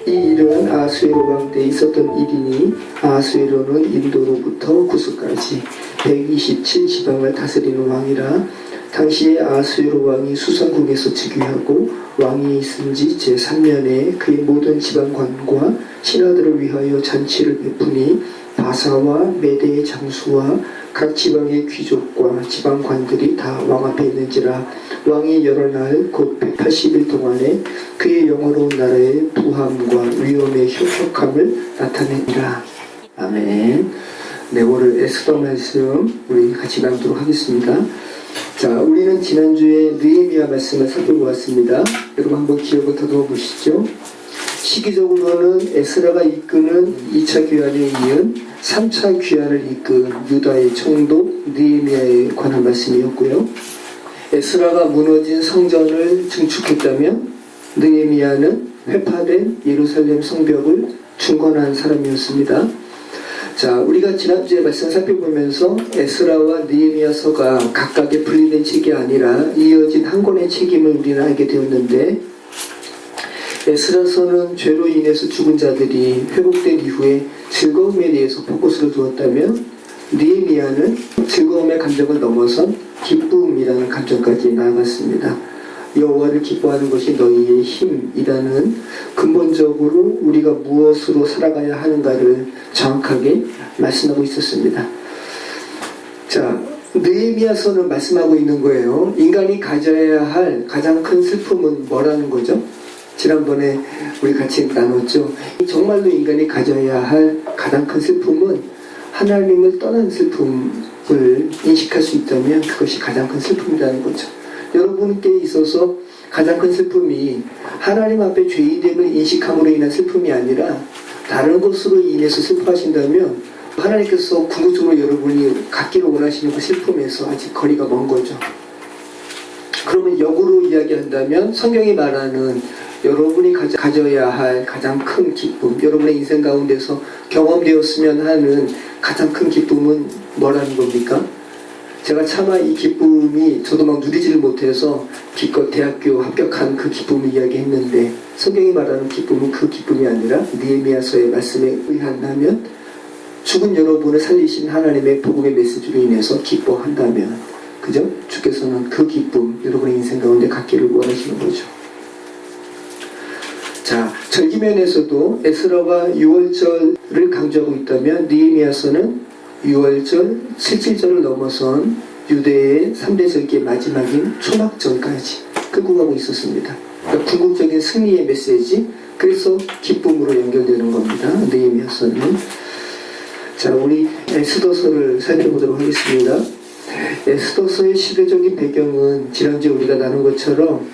이 일은 아하수에로 왕 때 있었던 일이니 아하수에로는 인도로부터 구스까지 127지방을 다스리는 왕이라. 당시에 아하수에로 왕이 수성궁에서 즉위하고 왕이 있은 지 제3년에 그의 모든 지방관과 신하들을 위하여 잔치를 베푸니 바사와 메대의 장수와 각 지방의 귀족과 지방관들이 다 왕 앞에 있는지라. 왕이 여러 날 곧 180일 동안에 그의 영화로운 나라의 부함과 위엄의 혁혁함을 나타내니라. 아멘. 네, 오늘 에스더 말씀 우리 같이 나누도록 하겠습니다. 자, 우리는 지난주에 느헤미야 말씀을 살펴보았습니다. 여러분 한번 기억을 더듬어 보시죠. 시기적으로는 에스라가 이끄는 2차 귀환에 이은 3차 귀환을 이끈 유다의 총독 느헤미야에 관한 말씀이었고요. 에스라가 무너진 성전을 증축했다면 느헤미야는 회파된 예루살렘 성벽을 중건한 사람이었습니다. 자, 우리가 지난주에 말씀 살펴보면서 에스라와 느헤미야서가 각각의 분리된 책이 아니라 이어진 한 권의 책임을 우리는 알게 되었는데, 에스라서는 죄로 인해서 죽은 자들이 회복된 이후에 즐거움에 대해서 포커스를 두었다면 느헤미야는 즐거움의 감정을 넘어선 기쁨이라는 감정까지 나아갔습니다. 여호와를 기뻐하는 것이 너희의 힘이라는 근본적으로 우리가 무엇으로 살아가야 하는가를 정확하게 말씀하고 있었습니다. 자, 느헤미야서는 말씀하고 있는 거예요. 인간이 가져야 할 가장 큰 슬픔은 뭐라는 거죠? 지난번에 우리 같이 나눴죠. 정말로 인간이 가져야 할 가장 큰 슬픔은 하나님을 떠난 슬픔을 인식할 수 있다면 그것이 가장 큰 슬픔이라는 거죠. 여러분께 있어서 가장 큰 슬픔이 하나님 앞에 죄인됨을 인식함으로 인한 슬픔이 아니라 다른 것으로 인해서 슬퍼하신다면 하나님께서 궁극적으로 여러분이 갖기를 원하시는 그 슬픔에서 아직 거리가 먼 거죠. 그러면 역으로 이야기한다면 성경이 말하는 여러분이 가져야 할 가장 큰 기쁨, 여러분의 인생 가운데서 경험되었으면 하는 가장 큰 기쁨은 뭐라는 겁니까? 제가 차마 이 기쁨이 저도 막 누리지를 못해서 기껏 대학교 합격한 그 기쁨을 이야기했는데, 성경이 말하는 기쁨은 그 기쁨이 아니라 느헤미야서의 말씀에 의한다면 죽은 여러분을 살리신 하나님의 복음의 메시지로 인해서 기뻐한다면, 그죠? 주께서는 그 기쁨 여러분의 인생 가운데 갖기를 원하시는 거죠. 자, 절기면에서도 에스라가 6월절을 강조하고 있다면 느헤미야서는 6월절, 17절을 넘어선 유대의 3대 절기의 마지막인 초막절까지 끌고 가고 있었습니다. 그러니까 궁극적인 승리의 메시지, 그래서 기쁨으로 연결되는 겁니다. 느헤미야서는. 자, 우리 에스더서를 살펴보도록 하겠습니다. 에스더서의 시대적인 배경은 지난주에 우리가 나눈 것처럼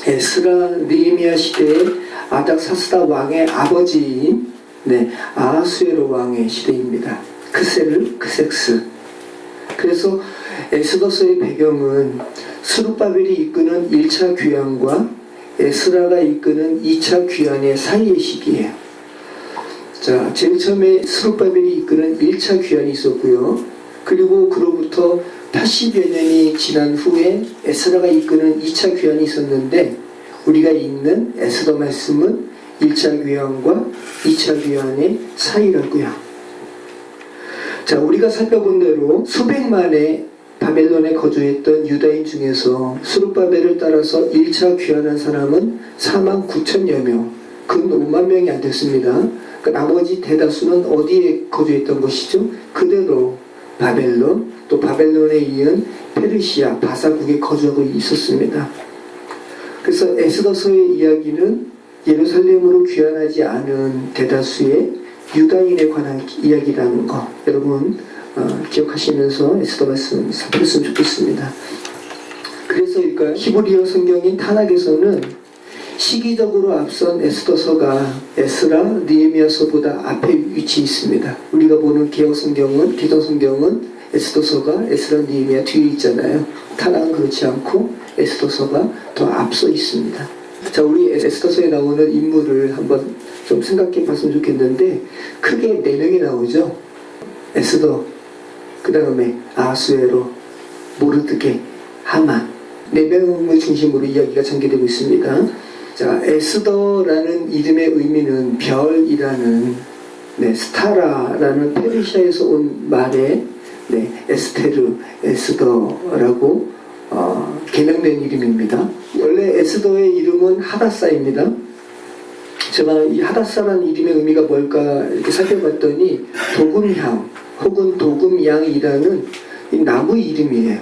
에스라 느헤미야 시대의 아닥사스다 왕의 아버지인 아하수에로 왕의 시대입니다. 크섹스. 그래서 에스더서의 배경은 스룹바벨이 이끄는 1차 귀환과 에스라가 이끄는 2차 귀환의 사이의 시기예요. 자, 제일 처음에 스룹바벨이 이끄는 1차 귀환이 있었고요. 그리고 그로부터 80여 년이 지난 후에 에스라가 이끄는 2차 귀환이 있었는데, 우리가 읽는 에스더 말씀은 1차 귀환과 2차 귀환의 사이라고요. 자, 우리가 살펴본 대로 수백만의 바벨론에 거주했던 유다인 중에서 스룹바벨을 따라서 1차 귀환한 사람은 49,000여 명, 근 5만 명이 안 됐습니다. 그 나머지 대다수는 어디에 거주했던 것이죠? 그대로 바벨론, 또 바벨론에 이은 페르시아, 바사국에 거주하고 있었습니다. 그래서 에스더서의 이야기는 예루살렘으로 귀환하지 않은 대다수의 유다인에 관한 이야기라는 거 여러분 기억하시면서 에스더 말씀 살폈으면 좋겠습니다. 그래서일까요? 히브리어 성경인 타낙에서는 시기적으로 앞선 에스더서가 에스라, 느헤미야서보다 앞에 위치해 있습니다. 우리가 보는 개혁성경은, 개정성경은 에스더서가 에스라, 느헤미야 뒤에 있잖아요. 타낙은 그렇지 않고 에스더서가 더 앞서 있습니다. 자, 우리 에스더서에 나오는 인물을 한번 좀 생각해 봤으면 좋겠는데, 크게 4명이 나오죠. 에스더, 그 다음에 아하수에로, 모르드게, 하만, 4명을 중심으로 이야기가 전개되고 있습니다. 자, 에스더라는 이름의 의미는 별이라는, 스타라라는 페르시아에서 온 말에 에스테르, 에스더라고 개명된 이름입니다. 원래 에스더의 이름은 하다사입니다. 제가 이 하다사라는 이름의 의미가 뭘까 이렇게 살펴봤더니 도금향 혹은 도금양이라는 이 나무 이름이에요.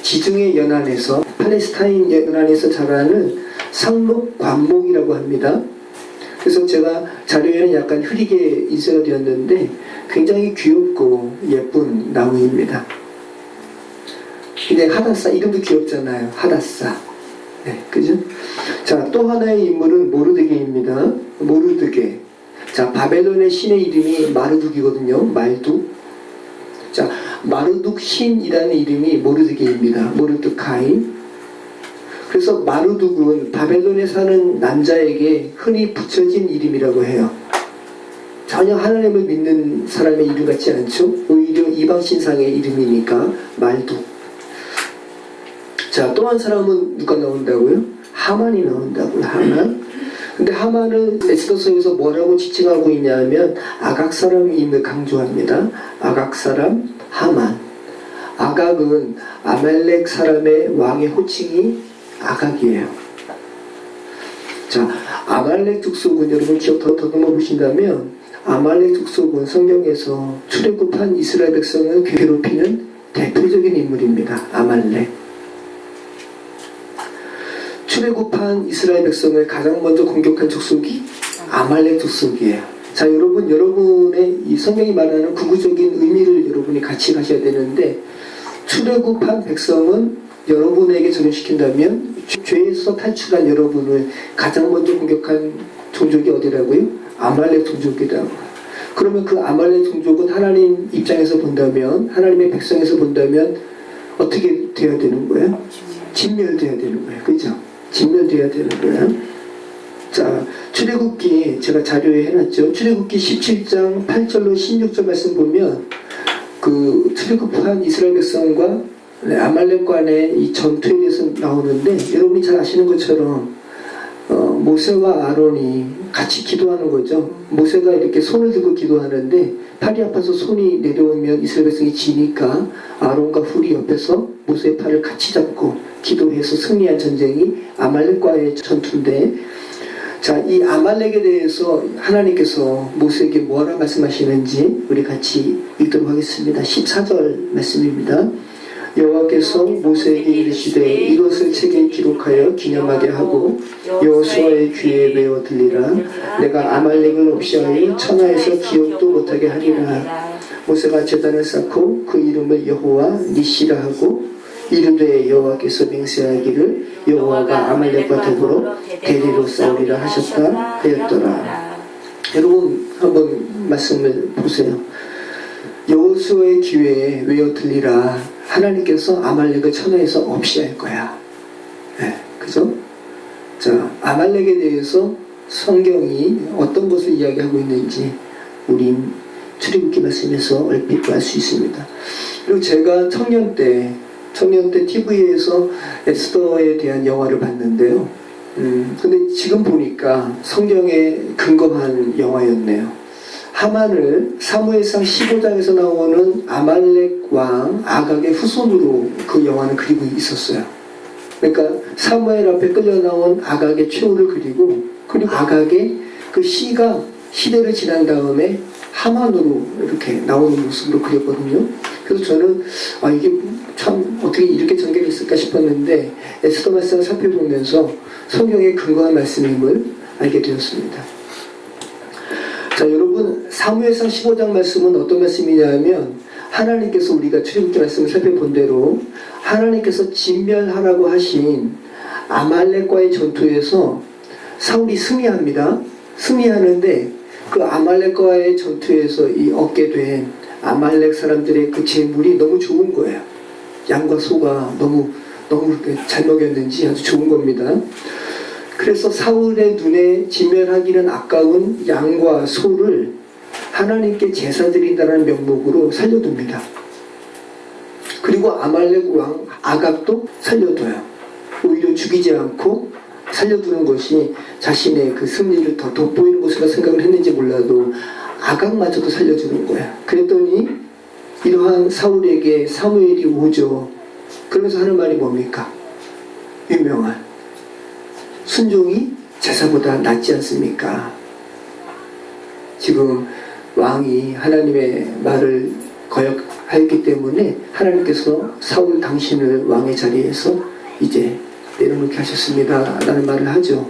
지중해 연안에서, 팔레스타인 연안에서 자라는 상록 관목이라고 합니다. 그래서 제가 자료에는 약간 흐리게 인쇄가 되었는데 굉장히 귀엽고 예쁜 나무입니다. 근데 하다사 이름도 귀엽잖아요. 하다사. 그죠? 자, 또 하나의 인물은 모르드게입니다. 모르드게. 자, 바벨론의 신의 이름이 마르둑이거든요. 말둑. 자, 마르둑 신이라는 이름이 모르드게입니다. 모르드카이. 그래서 마르둑은 바벨론에 사는 남자에게 흔히 붙여진 이름이라고 해요. 전혀 하나님을 믿는 사람의 이름 같지 않죠? 오히려 이방 신상의 이름이니까 말둑. 자, 또 한 사람은 누가 나온다고요? 하만이 나온다고요. 하만. 근데 하만은 에스더서에서 뭐라고 지칭하고 있냐면 아각 사람임을 강조합니다. 아각 사람 하만. 아각은 아말렉 사람의 왕의 호칭이 아각이에요. 자, 아말렉 족속은 여러분 기억 더듬어 보신다면 아말렉 족속은 성경에서 출애굽한 이스라엘 백성을 괴롭히는 대표적인 인물입니다. 아말렉. 출애굽한 이스라엘 백성을 가장 먼저 공격한 족속이 아말렉 족속이에요. 자, 여러분의 이 성경이 말하는 궁극적인 의미를 여러분이 같이 가셔야 되는데, 출애굽한 백성은 여러분에게 적용시킨다면 죄에서 탈출한 여러분을 가장 먼저 공격한 종족이 어디라고요? 아말렉 종족이라고. 그러면 그 아말렉 종족은 하나님 입장에서 본다면, 하나님의 백성에서 본다면 어떻게 되어야 되는 거예요? 진멸되어야 되는 거예요. 그죠? 진멸되어야 되는 거예요. 자, 출애굽기 제가 자료에 해놨죠. 출애굽기 17장 8절로 16절 말씀 보면 그 출애굽한 이스라엘 백성과 아말렉 간의 이 전투에 대해서 나오는데, 여러분이 잘 아시는 것처럼 모세와 아론이 같이 기도하는 거죠. 모세가 이렇게 손을 들고 기도하는데 팔이 아파서 손이 내려오면 이스라엘 백성이 지니까 아론과 훌이 옆에서 모세의 팔을 같이 잡고 기도해서 승리한 전쟁이 아말렉과의 전투인데, 자, 이 아말렉에 대해서 하나님께서 모세에게 뭐라 말씀하시는지 우리 같이 읽도록 하겠습니다. 14절 말씀입니다. 여호와께서 모세에게 이르시되 이것을 책에 기록하여 기념하게 하고 여호수아의 귀에 외워 들리라. 내가 아말렉을 없이 하여 천하에서 기억도 못하게 하리라. 모세가 제단을 쌓고 그 이름을 여호와 니시라 하고 이르되 여호와께서 맹세하기를 여호와가 아말렉과 더불어 대리로 싸우리라 하셨다 하였더라. 여러분 한번 말씀을 보세요. 여호수아의 귀에 외워 들리라. 하나님께서 아말렉을 천하에서 없이 할 거야. 그죠? 자, 아말렉에 대해서 성경이 어떤 것을 이야기하고 있는지 우린 출애굽기 말씀에서 얼핏 알 수 있습니다. 그리고 제가 청년 때 TV에서 에스더에 대한 영화를 봤는데요. 근데 지금 보니까 성경에 근거한 영화였네요. 하만을 사무엘상 15장에서 나오는 아말렉 왕 아각의 후손으로 그 영화는 그리고 있었어요. 그러니까 사무엘 앞에 끌려 나온 아각의 최후를 그리고 아각의 그 시가 시대를 지난 다음에 하만으로 이렇게 나오는 모습으로 그렸거든요. 그래서 저는 이게 참 어떻게 이렇게 전개가 있을까 싶었는데 에스더 말씀을 살펴보면서 성경에 근거한 말씀임을 알게 되었습니다. 자, 여러분 사무엘상 15장 말씀은 어떤 말씀이냐면, 하나님께서 우리가 출애굽기 말씀을 살펴본 대로 하나님께서 진멸하라고 하신 아말렉과의 전투에서 사울이 승리합니다. 승리하는데 그 아말렉과의 전투에서 이 얻게 된 아말렉 사람들의 그 재물이 너무 좋은 거예요. 양과 소가 너무 잘 먹였는지 아주 좋은 겁니다. 그래서 사울의 눈에 진멸하기는 아까운 양과 소를 하나님께 제사 드린다는 명목으로 살려둡니다. 그리고 아말렉 왕 아각도 살려둬요. 오히려 죽이지 않고 살려두는 것이 자신의 그 승리를 더 돋보이는 것으로 생각을 했는지 몰라도 아각마저도 살려주는 거야. 그랬더니 이러한 사울에게 사무엘이 오죠. 그러면서 하는 말이 뭡니까? 유명한 순종이 제사보다 낫지 않습니까? 지금 왕이 하나님의 말을 거역하였기 때문에 하나님께서 사울 당신을 왕의 자리에서 이제 내려놓게 하셨습니다 라는 말을 하죠.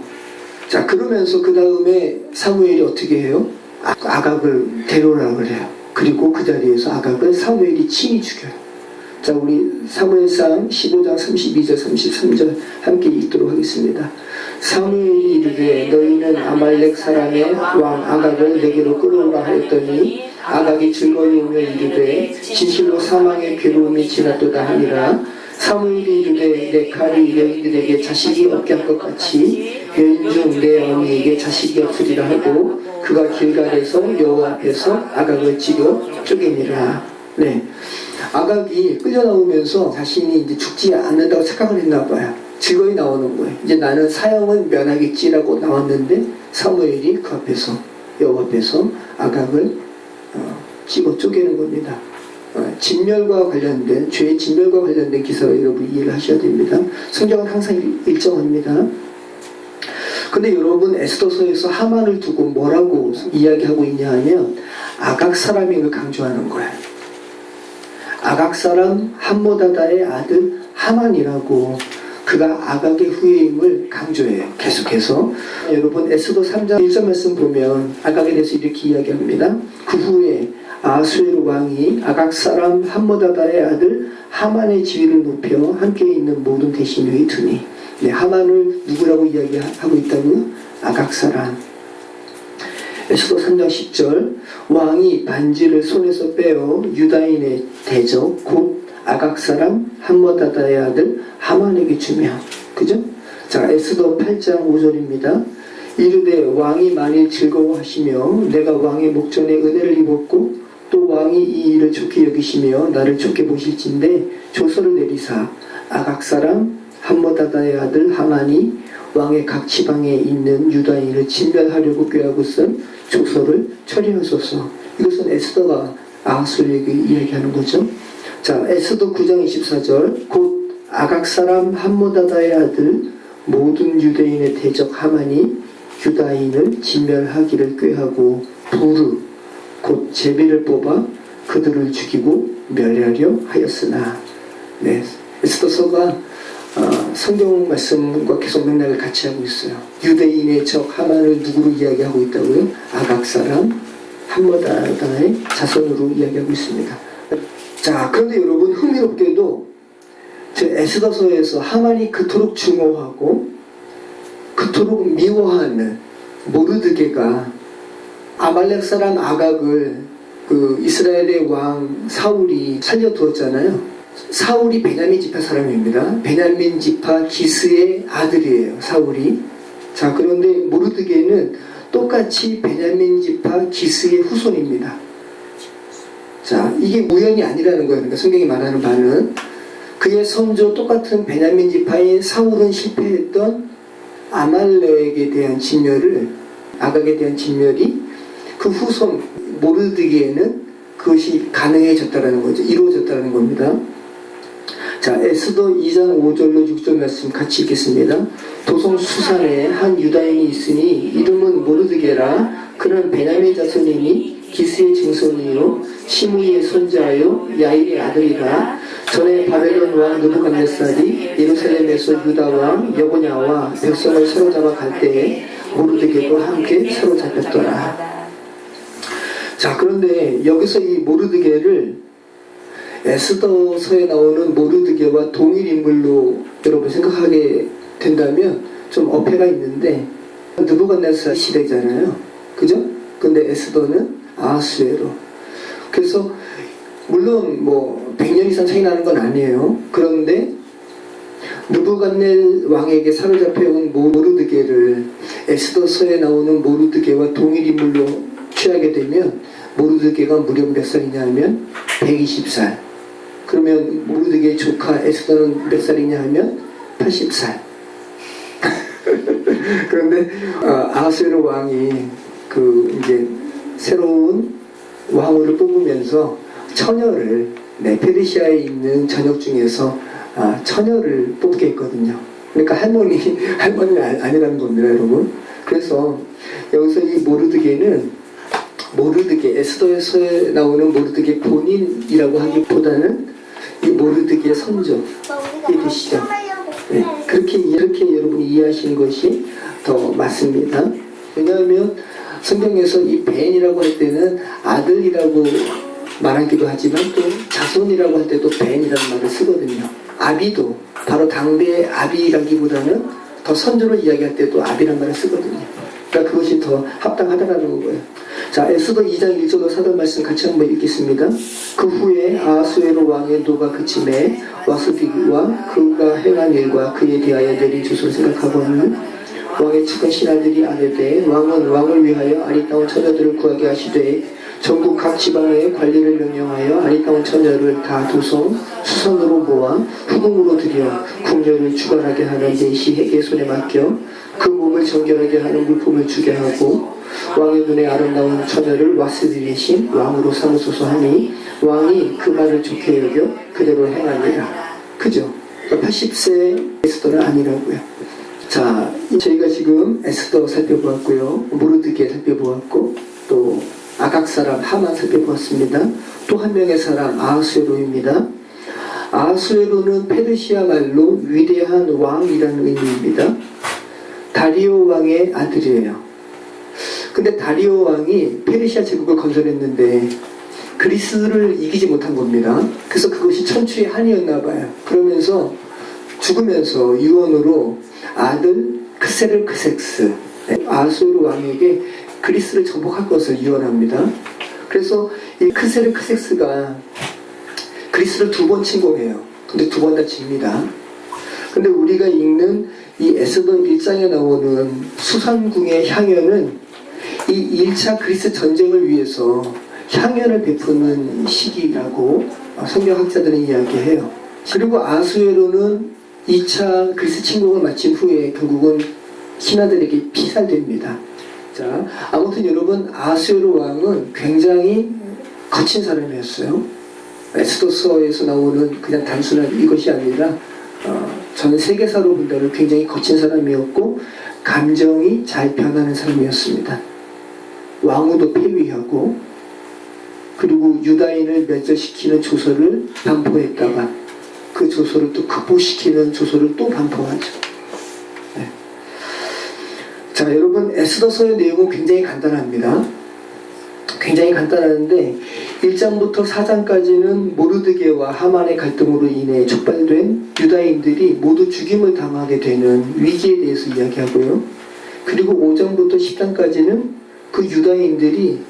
자, 그러면서 그 다음에 사무엘이 어떻게 해요? 아각을 데려오라고 해요. 그리고 그 자리에서 아각을 사무엘이 친히 죽여요. 자, 우리 사무엘상 15장 32절 33절 함께 읽도록 하겠습니다. 사무엘이 이르되 너희는 아말렉 사람의 왕 아각을 내게로 끌어오라 하였더니 아각이 즐거이오며 이르되 진실로 사망의 괴로움이 지났도다 하니라. 사무엘이 이르되 내 칼이 여인들에게 자식이 없게 한 것 같이 여인 중 내 어미에게 자식이 없으리라 하고 그가 길갈에서 여호와 앞에서 아각을 찌려 쪼개니라. 네, 아각이 끌려 나오면서 자신이 이제 죽지 않는다고 착각을 했나 봐요. 즐거이 나오는 거예요. 이제 나는 사형은 면하겠지라고 나왔는데 사무엘이 그 앞에서 여호와 앞에서 아각을 찍어 쪼개는 겁니다. 진멸과 관련된 죄의 진멸과 관련된 기사를 여러분 이해를 하셔야 됩니다. 성경은 항상 일정합니다. 근데 여러분 에스더서에서 하만을 두고 뭐라고 이야기하고 있냐 하면 아각 사람인 걸 강조하는 거예요. 아각 사람 함모다다의 아들 하만이라고 그가 아각의 후예임을 강조해요. 계속해서 여러분 에스더 3장 1절 말씀 보면 아각에 대해서 이렇게 이야기합니다. 그 후에 아수에르 왕이 아각 사람 함모다다의 아들 하만의 지위를 높여 함께 있는 모든 대신 위에 두니. 네, 하만을 누구라고 이야기하고 있다고요? 아각 사람. 에스더 3장 10절 왕이 반지를 손에서 빼어 유다인의 대적 곧 아각 사람 함모다다의 아들 하만에게 주며. 그죠? 자, 에스더 8장 5절입니다. 이르되 왕이 만일 즐거워하시며 내가 왕의 목전에 은혜를 입었고 또 왕이 이 일을 좋게 여기시며 나를 좋게 보실진데 조서를 내리사 아각 사람 함모다다의 아들 하만이 왕의 각 지방에 있는 유다인을 진멸하려고 꾀하고 쓴 조서를 처리하소서. 이것은 에스더가 아하스에게 이야기하는 거죠. 자, 에스더 9장 24절 곧 아각 사람 함모다다의 아들 모든 유대인의 대적 하만이 유다인을 진멸하기를 꾀하고 부르 곧 제비를 뽑아 그들을 죽이고 멸하려 하였으나. 네, 에스더서가 성경 말씀과 계속 맥락을 같이 하고 있어요. 유대인의 적 하만을 누구로 이야기하고 있다고요? 아각 사람 함모다다의 자손으로 이야기하고 있습니다. 자, 그런데 여러분 흥미롭게도 저 에스더서에서 하만이 그토록 증오하고 그토록 미워하는 모르드게가 아말렉 사람 아각을 그 이스라엘의 왕 사울이 살려두었잖아요. 사울이 베냐민 지파 사람입니다. 베냐민 지파 기스의 아들이에요, 사울이. 자, 그런데 모르드게는 똑같이 베냐민 지파 기스의 후손입니다. 자, 이게 우연이 아니라는 거예요. 그러니까 성경이 말하는 바는 그의 선조 똑같은 베냐민 지파인 사울은 실패했던 아말렉에 대한 진멸을 아각에 대한 진멸이 그 후손 모르드게에는 그것이 가능해졌다라는 거죠. 이루어졌다는 겁니다. 자, 에스더 2장 5절로 6절 말씀 같이 읽겠습니다. 도성 수산에 한 유다인이 있으니 이름은 모르드게라. 그는 베냐민 자손이니 기스의 증손이요 시므이의 손자요 야일의 아들이라. 전에 바벨론 왕 느부갓네살이 예루살렘에서 유다 왕 여고냐와 백성을 사로잡아 갈 때에 모르드게도 함께 사로잡혔더라. 자, 그런데 여기서 이 모르드게를 에스더서에 나오는 모르드게와 동일 인물로 여러분 생각하게 된다면 좀 어폐가 있는데 느부갓네살 시대잖아요. 그죠? 근데 에스더는 아하수에로. 그래서 물론 뭐 100년 이상 차이 나는 건 아니에요. 그런데 느부갓네 왕에게 사로잡혀온 모르드게를 에스더서에 나오는 모르드게와 동일 인물로 취하게 되면 모르드게가 무려 몇 살이냐 하면 120살. 그러면 모르드게의 조카 에스더는 몇 살이냐 하면 80살. 그런데 아하수에로 왕이 그 이제 새로운 왕후를 뽑으면서 처녀를 페르시아에 있는 전역 중에서 처녀를 뽑게 했거든요. 그러니까 할머니 아니라는 겁니다, 여러분. 그래서 여기서 이 모르드게 에스더에서 나오는 모르드게 본인이라고 하기보다는 이 모르드게 선조의 뜻이죠. 네, 그렇게 여러분이 이해하시는 것이 더 맞습니다. 왜냐하면 성경에서 이 벤이라고 할 때는 아들이라고 말하기도 하지만 또 자손이라고 할 때도 벤이라는 말을 쓰거든요. 아비도 바로 당대의 아비라기보다는 더 선조를 이야기할 때도 아비라는 말을 쓰거든요. 그러니까 그것이 더 합당하다라는 거예요. 자, 에스더 2장 1절로 4절 말씀 같이 한번 읽겠습니다. 그 후에 아하수에로 왕의 노가 그침에 와스비와 그가 행한 일과 그에 대하여 내린 조서를 생각하고는 왕의 측은 신하들이 아뢰되 왕은 왕을 위하여 아리따운 처녀들을 구하게 하시되 전국 각 지방의 관리를 명령하여 아리따운 처녀를 다 도성 수선으로 모아 후궁으로 들여 궁녀를 주관하게 하는 내시에게 손에 맡겨 그 몸을 정결하게 하는 물품을 주게 하고 왕의 눈에 아름다운 처녀를 와스비 대신 왕으로 삼으소서 하니 왕이 그 말을 좋게 여겨 그대로 행하니라. 그죠? 80세 에스더는 아니라고요. 자, 저희가 지금 에스더 살펴보았고요. 모르드게 살펴보았고 또 아각 사람 하만 살펴보았습니다. 또 한 명의 사람 아하수에로입니다. 아하수에로는 페르시아 말로 위대한 왕이라는 의미입니다. 다리오 왕의 아들이에요. 근데 다리오 왕이 페르시아 제국을 건설했는데 그리스를 이기지 못한 겁니다. 그래서 그것이 천추의 한이었나 봐요. 그러면서 죽으면서 유언으로 아들 크세르크섹스 아하수에로 왕에게 그리스를 정복할 것을 유언합니다. 그래서 이 크세르크섹스가 그리스를 2번 침공해요. 근데 2번 다 집니다. 근데 우리가 읽는 이 에스더 1장에 나오는 수산궁의 향연은 이 1차 그리스 전쟁을 위해서 향연을 베푸는 시기라고 성경학자들은 이야기해요. 그리고 아하수에로는 2차 그리스 침공을 마친 후에 결국은 신하들에게 피살됩니다. 자, 아무튼 여러분 아하수에로 왕은 굉장히 거친 사람이었어요. 에스더서에서 나오는 그냥 단순한 이것이 아니라 전 세계사로 본다면 굉장히 거친 사람이었고 감정이 잘 변하는 사람이었습니다. 왕후도 폐위하고 그리고 유다인을 멸절시키는 조서를 반포했다가 그 조서를 또 극복시키는 조서를 또 반포하죠. 네. 자, 여러분 에스더서의 내용은 굉장히 간단합니다. 굉장히 간단한데 1장부터 4장까지는 모르드게와 하만의 갈등으로 인해 촉발된 유다인들이 모두 죽임을 당하게 되는 위기에 대해서 이야기하고요. 그리고 5장부터 10장까지는 그 유다인들이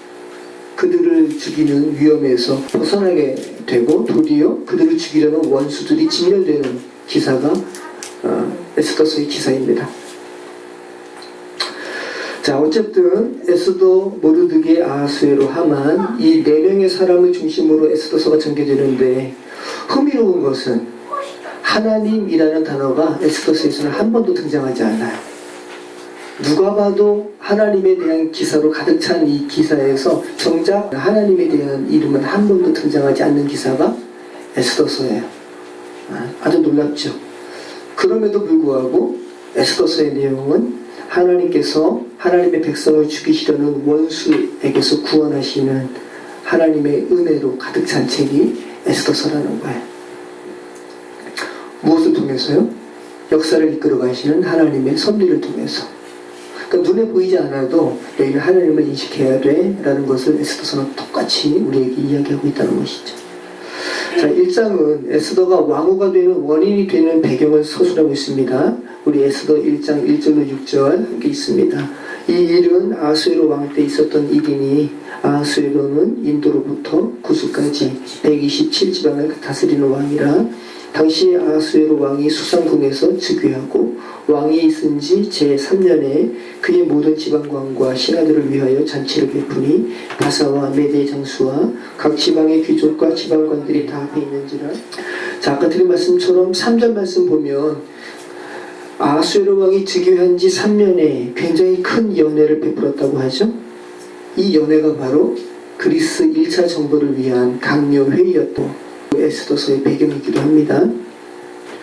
그들을 죽이는 위험에서 벗어나게 되고 도리어 그들을 죽이려는 원수들이 진멸되는 기사가 에스더서의 기사입니다. 자, 어쨌든 에스더, 모르드게, 아하수에로, 하만 이 4명의 사람을 중심으로 에스더서가 전개되는데 흥미로운 것은 하나님이라는 단어가 에스더서에서는 한 번도 등장하지 않아요. 누가 봐도 하나님에 대한 기사로 가득 찬 이 기사에서 정작 하나님에 대한 이름은 한 번도 등장하지 않는 기사가 에스더서예요. 아주 놀랍죠. 그럼에도 불구하고 에스더서의 내용은 하나님께서 하나님의 백성을 죽이시려는 원수에게서 구원하시는 하나님의 은혜로 가득 찬 책이 에스더서라는 거예요. 무엇을 통해서요? 역사를 이끌어 가시는 하나님의 섭리를 통해서. 그러니까 눈에 보이지 않아도 너희는 하나님을 인식해야 돼 라는 것을 에스더서는 똑같이 우리에게 이야기하고 있다는 것이죠. 자, 1장은 에스더가 왕후가 되는 원인이 되는 배경을 서술하고 있습니다. 우리 에스더 1장 1절로 6절 함께 있습니다. 이 일은 아하수에로 왕 때 있었던 일이니 아하수에로는 인도로부터 구스까지 127지방을 다스리는 왕이라 당시 아하수에로 왕이 수산궁에서 즉위하고 왕이 있은 지 제3년에 그의 모든 지방관과 신하들을 위하여 잔치를 베푸니 바사와 메대 장수와 각 지방의 귀족과 지방관들이 다 앞에 있는지라. 자, 아까 드린 말씀처럼 3절 말씀 보면 아하수에로 왕이 즉위한 지 3년에 굉장히 큰 연회를 베풀었다고 하죠. 이 연회가 바로 그리스 1차 정벌을 위한 강요회의였고 에스더서의 배경이기도 합니다.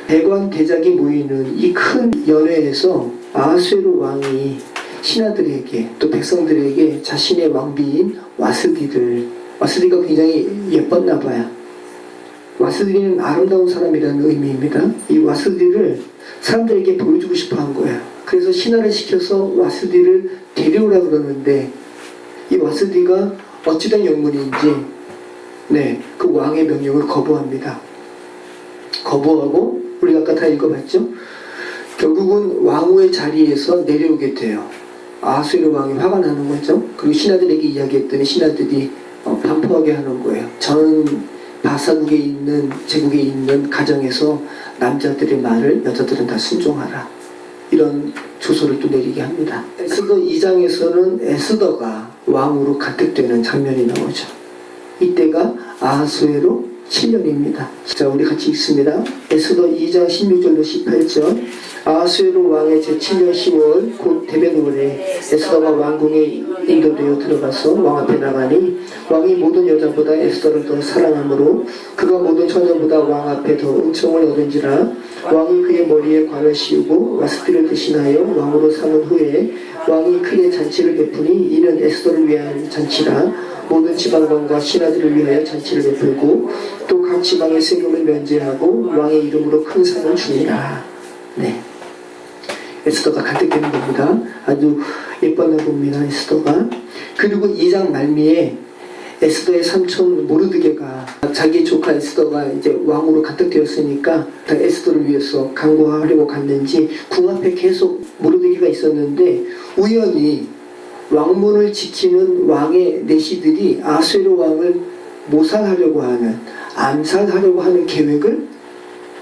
대관 대작이 모이는 이 큰 연회에서 아하수에로 왕이 신하들에게 또 백성들에게 자신의 왕비인 와스디가 굉장히 예뻤나 봐요. 와스디는 아름다운 사람이라는 의미입니다. 이 와스디를 사람들에게 보여주고 싶어 한 거예요. 그래서 신하를 시켜서 와스디를 데려오라 그러는데 이 와스디가 어찌된 영문인지 그 왕의 명령을 거부합니다. 거부하고 우리가 아까 다 읽어봤죠? 결국은 왕후의 자리에서 내려오게 돼요. 아하수에로 왕이 화가 나는 거죠. 그리고 신하들에게 이야기했더니 신하들이 반포하게 하는 거예요. 전 바사국에 있는 제국에 있는 가정에서 남자들의 말을 여자들은 다 순종하라. 이런 조서를 또 내리게 합니다. 에스더 2장에서는 에스더가 왕으로 간택되는 장면이 나오죠. 이때가 아하수에로 7년입니다. 자, 우리 같이 읽습니다. 에스더 2장 16절로 18절. 아하수에로 왕의 제7년 10월 곧 대변월에 에스더가 왕궁에 인도되어 들어가서 왕 앞에 나가니 왕이 모든 여자보다 에스더를 더 사랑하므로 그가 모든 처녀보다 왕 앞에 더 은총을 얻은지라. 왕이 그의 머리에 관을 씌우고 와스디를 대신하여 왕으로 삼은 후에 왕이 크게 잔치를 베푸니 이는 에스더를 위한 잔치라. 모든 지방관과 신하들을 위하여 잔치를 베풀고 또 각 지방의 세금을 면제하고 왕의 이름으로 큰 상을 주니라. 에스더가 간택되는 겁니다. 아주 예뻤나 봅니다. 에스더가. 그리고 2장 말미에 에스더의 삼촌 모르드게가 자기 조카 에스더가 이제 왕으로 간택되었으니까 에스더를 위해서 강구하려고 갔는지 궁 앞에 계속 모르드게가 있었는데 우연히 왕문을 지키는 왕의 내시들이 아하수에로 왕을 모살하려고 하는, 암살하려고 하는 계획을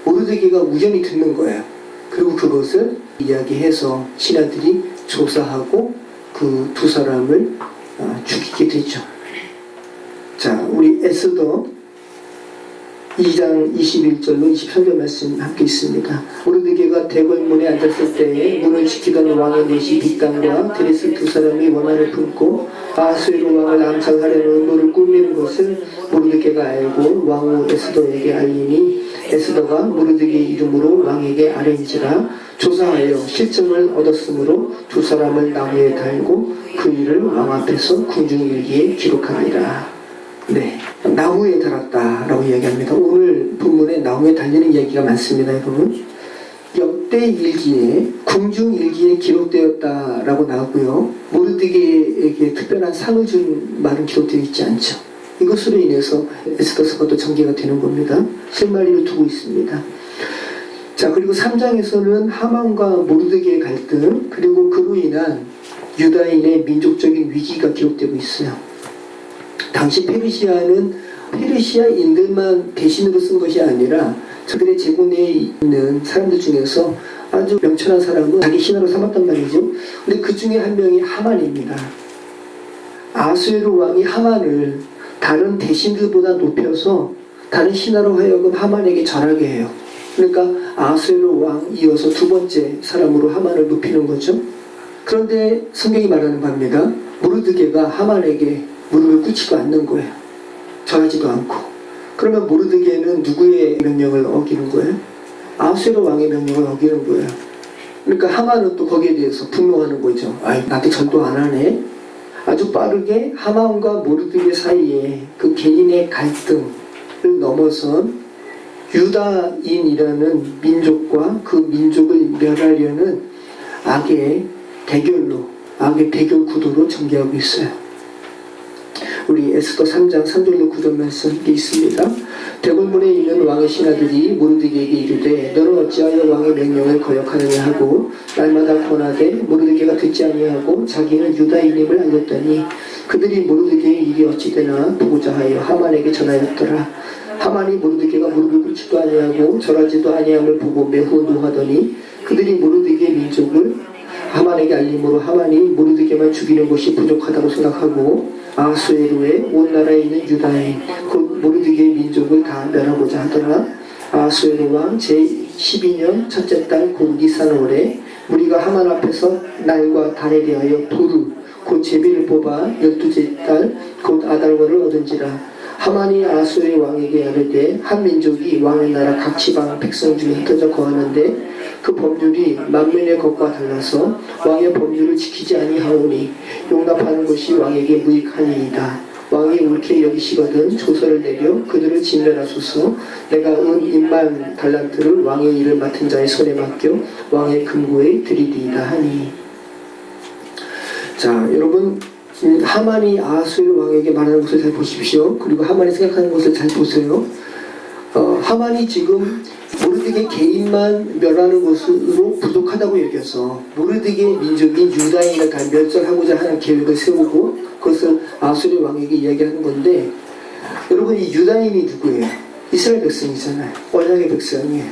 모르드게가 우연히 듣는 거예요. 그리고 그것을 이야기해서 신하들이 조사하고 그 두 사람을 죽이게 되죠. 자, 우리 에스더 2장 21절로 23절 말씀 함께 있습니다. 모르드게가 대궐문에 앉았을 때에 문을 지키던 왕의 내시 빅단과 드레스 두 사람이 원한을 품고 아하수에로 왕을 암살하려는 음모를 꾸미는 것을 모르드게가 알고 왕후 에스더에게 알리니 에스더가 모르드게의 이름으로 왕에게 아뢰니지라. 조사하여 실정을 얻었으므로 두 사람을 나무에 달고 그 일을 왕 앞에서 궁중일기에 기록하니라. 나무에 달았다라고 이야기합니다. 오늘 본문에 나무에 달리는 이야기가 많습니다, 여러분. 역대 일기에 궁중일기에 기록되었다라고 나오고요. 모르드게에게 특별한 상을 준 말은 기록되어 있지 않죠. 이것으로 인해서 에스더서가 또 전개가 되는 겁니다. 실마리를 두고 있습니다. 자, 그리고 3장에서는 하만과 모르드게의 갈등, 그리고 그로 인한 유다인의 민족적인 위기가 기록되고 있어요. 당시 페르시아인들만 대신으로 쓴 것이 아니라 저들의 제국내에 있는 사람들 중에서 아주 명철한 사람은 자기 신하로 삼았단 말이죠. 근데 그 중에 한 명이 하만입니다. 아하수에로 왕이 하만을 다른 대신들보다 높여서 다른 신하로 하여금 하만에게 절하게 해요. 그러니까 아하수에로 왕 이어서 두 번째 사람으로 하만을 높이는 거죠. 그런데 성경이 말하는 겁니다. 모르드게가 하만에게 무릎을 꿇지도 않는 거예요. 절하지도 않고. 그러면 모르드게는 누구의 명령을 어기는 거예요? 아하수에로 왕의 명령을 어기는 거예요. 그러니까 하만은 또 거기에 대해서 분노하는 거죠. 나한테 절도 안 하네. 아주 빠르게 하만과 모르드게 사이에 그 개인의 갈등을 넘어선 유다인이라는 민족과 그 민족을 멸하려는 악의 대결 구도로 전개하고 있어요. 우리 에스더 3장 3절로 9절 말씀이 있습니다. 대궐문에 있는 왕의 신하들이 모르드게에게 이르되 너는 어찌하여 왕의 명령을 거역하느냐 하고 날마다 권하되 모르드게가 듣지 아니하고 자기는 유다인임을 알렸더니 그들이 모르드게의 일이 어찌되나 보고자 하여 하만에게 전하였더라. 하만이 모르드게가 무릎을 꿇지도 아니하고 절하지도 아니함을 보고 매우 노하더니 그들이 모르드게의 민족을 하만에게 알림으로 하만이 모르드게만 죽이는 것이 부족하다고 생각하고 아하수에로의 온 나라에 있는 유다인 곧 모르드게의 민족을 다 멸하고자 하더라. 아하수에로 왕 제 12년 첫째 달 곧 니산월에 우리가 하만 앞에서 날과 달에 대하여 불을 곧 제비를 뽑아 12째 달 곧 아달월을 얻은지라. 하만이 아수르의 왕에게 이르되 한 민족이 왕의 나라 각 지방 백성 중에 흩어져 거하는데 그 법률이 만면의 것과 달라서 왕의 법률을 지키지 아니하오니 용납하는 것이 왕에게 무익하니이다. 왕이 옳게 여기시거든 조서를 내려 그들을 진멸하소서. 내가 은 1만 달란트를 왕의 일을 맡은 자의 손에 맡겨 왕의 금고에 드리리이다 하니. 자, 여러분, 하만이 아수르 왕에게 말하는 것을 잘 보십시오. 그리고 하만이 생각하는 것을 잘 보세요. 하만이 지금 모르드게 개인만 멸하는 것으로 부족하다고 여겨서 모르드게 민족인 유다인을 다 멸절하고자 하는 계획을 세우고 그것을 아수르 왕에게 이야기하는 건데, 여러분, 이 유다인이 누구예요? 이스라엘 백성이잖아요. 언약의 백성이에요.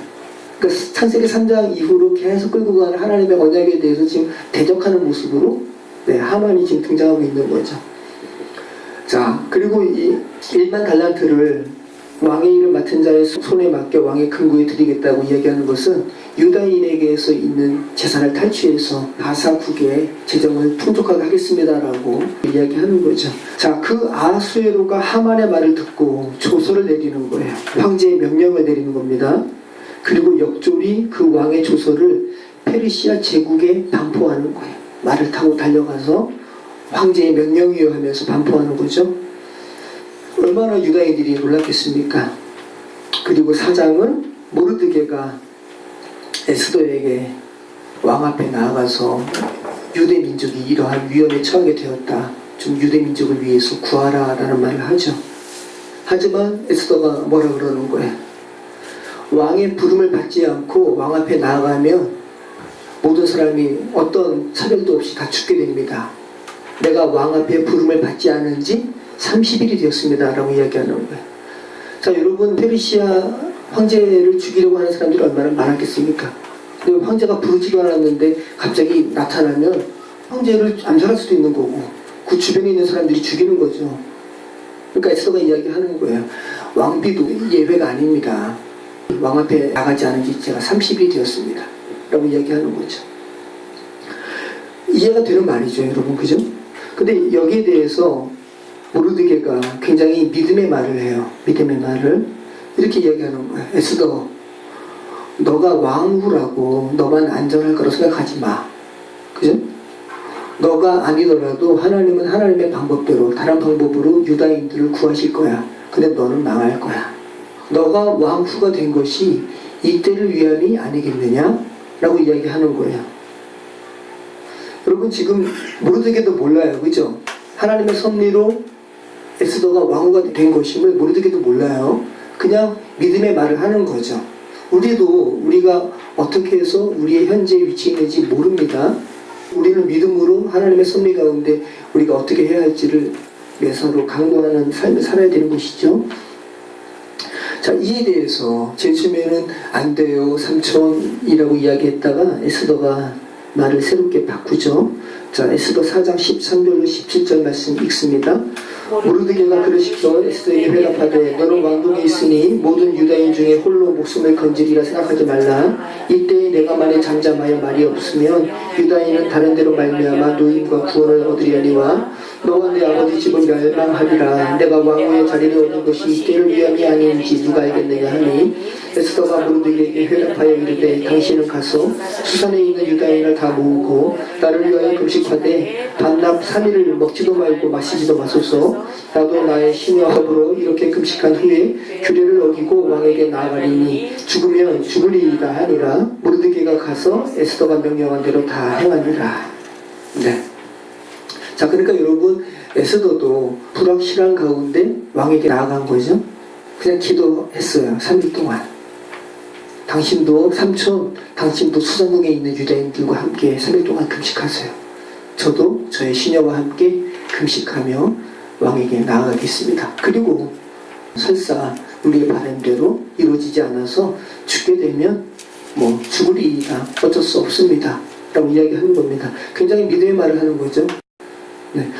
그러니까 창세기 3장 이후로 계속 끌고 가는 하나님의 언약에 대해서 지금 대적하는 모습으로 하만이 지금 등장하고 있는 거죠. 자, 그리고 이 1만 달란트를 왕의 일을 맡은 자의 손에 맡겨 왕의 금고에 드리겠다고 이야기하는 것은 유다인에게서 있는 재산을 탈취해서 바사국의 재정을 풍족하게 하겠습니다라고 이야기하는 거죠. 자, 그 아수에로가 하만의 말을 듣고 조서를 내리는 거예요. 황제의 명령을 내리는 겁니다. 그리고 역졸이 그 왕의 조서를 페르시아 제국에 반포하는 거예요. 말을 타고 달려가서 황제의 명령이요 하면서 반포하는 거죠. 얼마나 유다인들이 놀랐겠습니까? 그리고 사장은 모르드게가 에스더에게 왕 앞에 나아가서 유대 민족이 이러한 위험에 처하게 되었다. 좀 유대 민족을 위해서 구하라 라는 말을 하죠. 하지만 에스더가 뭐라 그러는 거예요? 왕의 부름을 받지 않고 왕 앞에 나아가면 모든 사람이 어떤 차별도 없이 다 죽게 됩니다. 내가 왕 앞에 부름을 받지 않은 지 30일이 되었습니다 라고 이야기하는 거예요. 자, 여러분, 페르시아 황제를 죽이려고 하는 사람들이 얼마나 많았겠습니까? 근데 황제가 부르지도 않았는데 갑자기 나타나면 황제를 암살할 수도 있는 거고 그 주변에 있는 사람들이 죽이는 거죠. 그러니까 에스더가 이야기하는 거예요. 왕비도 예외가 아닙니다. 왕 앞에 나가지 않은 지 제가 30일이 되었습니다 라고 이야기하는 거죠. 이해가 되는 말이죠, 여러분, 그죠? 근데 여기에 대해서 모르드게가 굉장히 믿음의 말을 해요. 믿음의 말을 이렇게 이야기하는 거예요. 에스더, 너가 왕후라고 너만 안전할 거라고 생각하지 마. 그죠? 너가 아니더라도 하나님은 하나님의 방법대로 다른 방법으로 유다인들을 구하실 거야. 근데 너는 망할 거야. 너가 왕후가 된 것이 이때를 위함이 아니겠느냐? 라고 이야기하는 거예요. 여러분, 지금 모르드게도 몰라요. 그죠? 하나님의 섭리로 에스더가 왕후가 된 것임을 모르드게도 몰라요. 그냥 믿음의 말을 하는 거죠. 우리가 어떻게 해서 우리의 현재 위치에 있는지 모릅니다. 우리는 믿음으로 하나님의 섭리 가운데 우리가 어떻게 해야 할지를 매서로 강구하는 삶을 살아야 되는 것이죠. 자, 이에 대해서 제일 처음에는 안 돼요, 삼촌이라고 이야기했다가 에스더가 말을 새롭게 바꾸죠. 자, 에스더 4장 13절로 17절 말씀 읽습니다. 모르드게가 그러시켜 에스더에게 회답하되 너는 왕궁에 있으니 모든 유다인 중에 홀로 목숨을 건지리라 생각하지 말라. 이때에 내가 만에 잠잠하여 말이 없으면 유다인은 다른 데로 말미암아 노임과 구원을 얻으려니와 너와 내 아버지 집은 멸망하리라. 내가 왕후의 자리를 얻은 것이 이때를 위함이 아닌지 누가 알겠느냐 하니 에스더가 모르드게에게 회답하여 이르되 당신은 가서 수산에 있는 유다인을 다 모으고 나를 위하여 금식하되 반납 3일을 먹지도 말고 마시지도 마소서. 나도 나의 신과 더불어 이렇게 금식한 후에 규례를 어기고 왕에게 나아가리니 죽으면 죽으리이다 하니라. 모르드게가 가서 에스더가 명령한 대로 다 행하니라. 네. 자, 그러니까 여러분, 에스더도 불확실한 가운데 왕에게 나아간 거죠. 그냥 기도했어요. 3일 동안. 당신도 삼촌, 당신도 수산궁에 있는 유대인들과 함께 3일 동안 금식하세요. 저도 저의 시녀와 함께 금식하며 왕에게 나아가겠습니다. 그리고 설사 우리의 바람대로 이루어지지 않아서 죽게 되면 죽으리이다, 어쩔 수 없습니다 라고 이야기하는 겁니다. 굉장히 믿음의 말을 하는 거죠. 네.